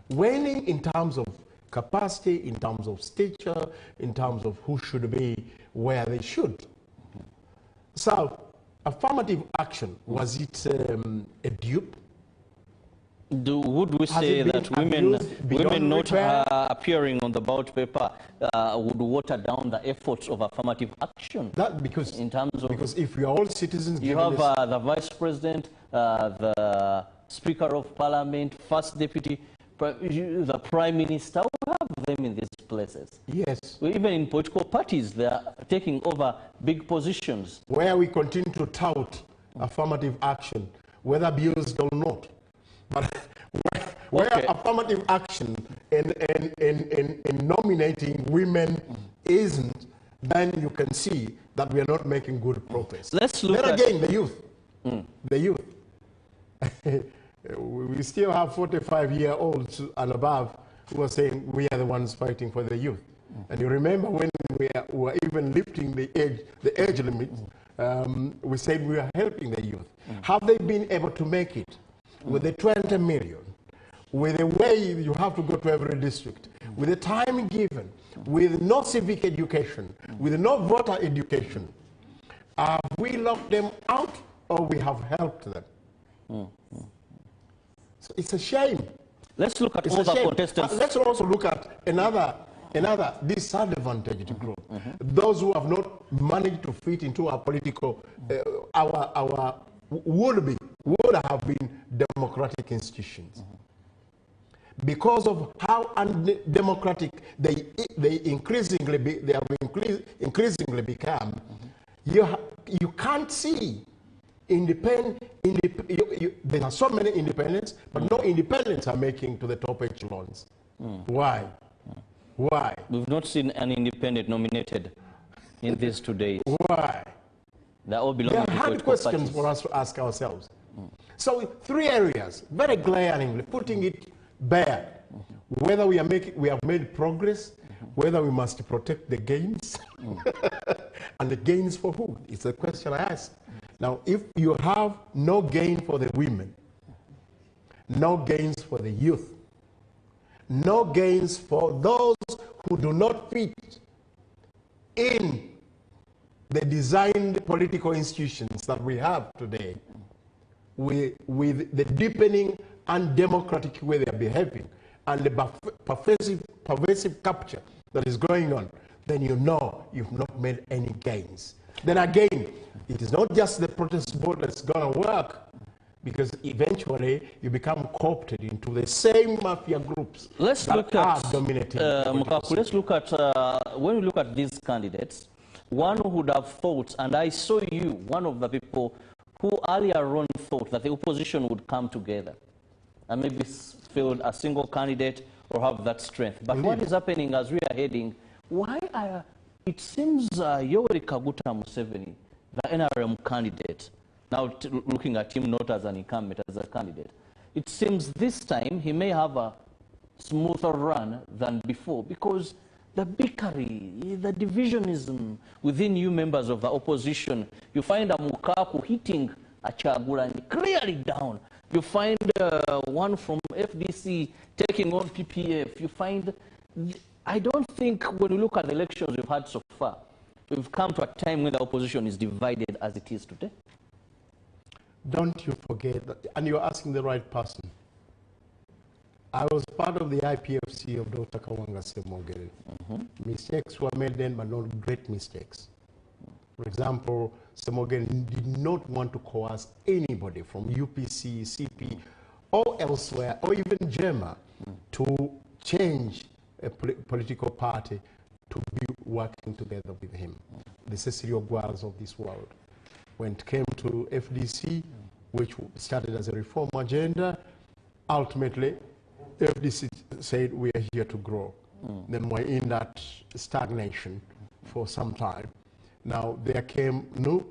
[SPEAKER 19] Waning in terms of capacity, in terms of stature, in terms of who should be where they should. So, affirmative action, was it a dupe?
[SPEAKER 14] Would we say that women not appearing on the ballot paper would water down the efforts of affirmative action?
[SPEAKER 19] That because if we are all citizens,
[SPEAKER 14] you have the vice president, the speaker of parliament, first deputy, the prime minister. We have them in these places.
[SPEAKER 19] Yes.
[SPEAKER 14] Even in political parties, they are taking over big positions.
[SPEAKER 19] Where we continue to tout affirmative action, whether abused or not. But where affirmative action in nominating women isn't, then you can see that we are not making good progress.
[SPEAKER 14] Let's look
[SPEAKER 19] then again, the youth. The youth. We still have 45-year-olds and above who are saying we are the ones fighting for the youth. And you remember when we were even lifting the age limit, we said we are helping the youth. Have they been able to make it? With the 20 million, with the way you have to go to every district, with the time given, with no civic education, with no voter education, have we locked them out or we have helped them? So it's a shame.
[SPEAKER 14] Let's look at other contestants.
[SPEAKER 19] Let's also look at another disadvantaged group. Those who have not managed to fit into our political, our would have been democratic institutions. Because of how undemocratic they increasingly become, you can't see there are so many independents, but no independents are making to the top echelons. Why? Why?
[SPEAKER 14] We've not seen an independent nominated in these 2 days.
[SPEAKER 19] Why?
[SPEAKER 14] They all belong to
[SPEAKER 19] political parties. There are hard questions for us to ask ourselves. So 3 areas, very glaringly, putting it bare, whether we have made progress, whether we must protect the gains, and the gains for who? It's a question I ask. Now, if you have no gain for the women, no gains for the youth, no gains for those who do not fit in the designed political institutions that we have today, with the deepening undemocratic way they are behaving and the pervasive capture that is going on, then you know you've not made any gains. Then again, it is not just the protest vote that's going to work, because eventually you become co-opted into the same mafia groups
[SPEAKER 14] let's
[SPEAKER 19] that
[SPEAKER 14] look
[SPEAKER 19] are
[SPEAKER 14] at,
[SPEAKER 19] dominating.
[SPEAKER 14] Let's look at, when we look at these candidates, one who would have thought, and I saw you, one of the people who earlier on thought that the opposition would come together and maybe field a single candidate or have that strength. But what is happening as we are heading, it seems Yoweri Kaguta Museveni, the NRM candidate, now looking at him not as an incumbent, as a candidate, it seems this time he may have a smoother run than before, because the bickery, the divisionism within you members of the opposition, you find a Mukaku hitting a Kyagulanyi clearly down. You find one from FDC taking on PPF. You find, I don't think when you look at the elections we've had so far, we've come to a time when the opposition is divided as it is today.
[SPEAKER 19] Don't you forget that, and you're asking the right person. I was part of the IPFC of Dr. Kawanga Semogere. Mistakes were made then, but not great mistakes. For example, Semogere did not want to coerce anybody from UPC, CP, or elsewhere, or even Gemma, to change a political party to be working together with him. The Cecilio Guals of this world. When it came to FDC, which started as a reform agenda, ultimately, FDC said we are here to grow. Then we're in that stagnation for some time. Now there came NUP,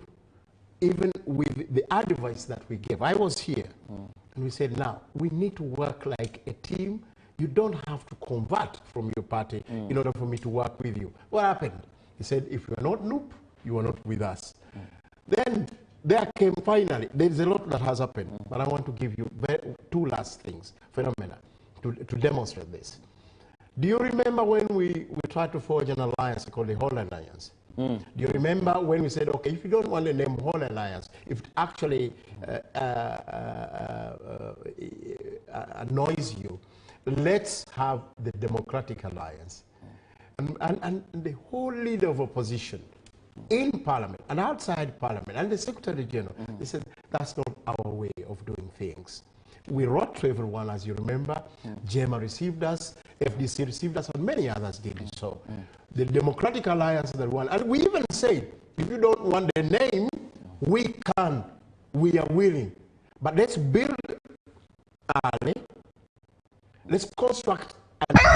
[SPEAKER 19] even with the advice that we gave. I was here, and we said, now, we need to work like a team. You don't have to convert from your party in order for me to work with you. What happened? He said, if you are not NUP, you are not with us. Then there came finally, there's a lot that has happened, but I want to give you two last things, phenomena, to demonstrate this. Do you remember when we tried to forge an alliance called the Whole Alliance? Do you remember when we said, okay, if you don't want the name Whole Alliance, if it actually annoys you, let's have the Democratic Alliance. And the whole leader of opposition in Parliament and outside Parliament and the Secretary General, they said, that's not our way of doing things. We wrote to everyone, as you remember. Gemma received us, FDC received us, and many others did so. The Democratic Alliance is the one. And we even said, if you don't want the name, we are willing. But let's build early. Let's construct.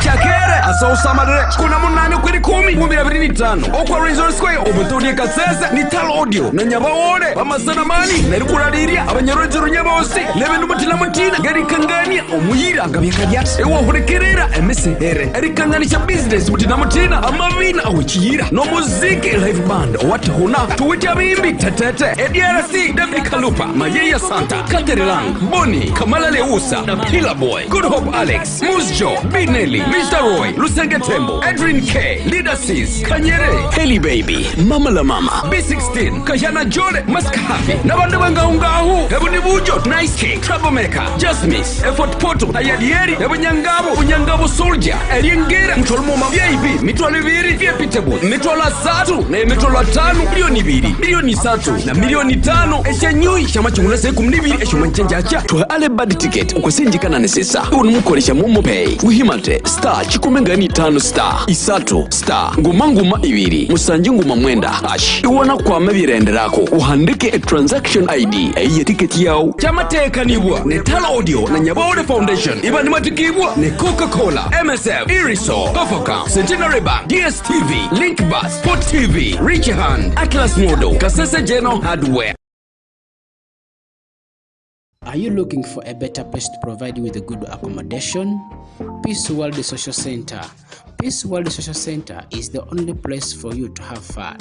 [SPEAKER 8] Chakere asausamadre kuna munani kwiri 10 mu 25 okwa Regional Square obutudi kasese ni Tal Audio na nyabawore bamasanamani nari kurariria abanyarojero nyabose nebintu mutila mutina gari kangani omuyira ngabikajya ewo hurekerera MSR ari kangani cha business mutina mutina amavina awchiyira no muziki live band what huna tuwita bimbi tetete EDRC David Kalupa Mayeya Santa Katerilang Boni Kamala Leusa na Killer Boy Good Hope Alex Musjo Nelly, Mr. Roy, Lusenge Tembo, Adrian K, Leader Sis, Kanyere, Haley Baby, Mama La Mama, B16, Kajana Jole, Maska Happy, Nabanda Wangaungahu, Ebony Bujo, Nice Cake, Troublemaker, Just Miss, Effort Poto, Ayadieri, Unyangabo Soldier, Eliengera, Mtolmoma VIP, Mitwaliviri, Viepitable, Mitwala Satu, na Mitwala Tanu, Milioni Biri, Milioni Satu, na Milioni Tano, Echenyui, Chamachungula Sekumnibiri, Eshumanchanjacha, to Ale Bad Ticket, Ukwasinjikana Nesesa, Unumukoresha Momo Pay, Wihimate, Star, Chikumengani Tano Star, Isato, Star, Ngumanguma Ibiri, Musanji Nguma Mwenda, Hash, Iwana kwa mabirenderako, uhandike a transaction ID, eye ticket yao, Chamateka niwa, ne Tal Audio, na Nyabawode Foundation, Ibani matikibwa, ne Coca-Cola, MSF, Iriso, Kofoka, Centenary Bank, DSTV, Linkbus, Sport TV, Rich Hand, Atlas Modo, Kasese General Hardware.
[SPEAKER 9] Are you looking for a better place to provide you with a good accommodation? Peace World Social Center. Peace World Social Center is the only place for you to have fun.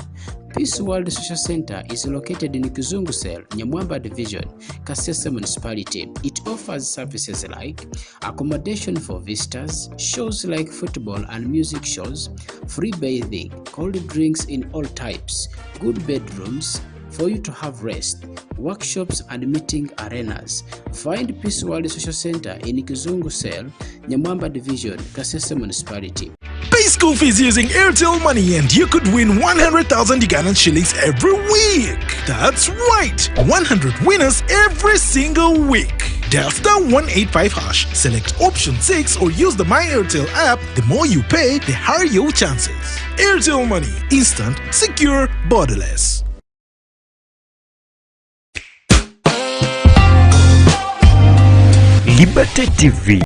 [SPEAKER 9] Peace World Social Center is located in Kizungu Cell, Nyamwamba Division, Kasese Municipality. It offers services like accommodation for visitors, shows like football and music shows, free bathing, cold drinks in all types, good bedrooms, for you to have rest, workshops and meeting arenas. Find Peace World Social Center in Kizungu Cell, Nyamwamba Division, Kasese Municipality.
[SPEAKER 10] Pay school fees using Airtel Money and you could win 100,000 Ugandan shillings every week. That's right, 100 winners every single week. Dial *185#, select option 6 or use the My Airtel app. The more you pay, the higher your chances. Airtel Money, instant, secure, borderless.
[SPEAKER 7] Liberty TV.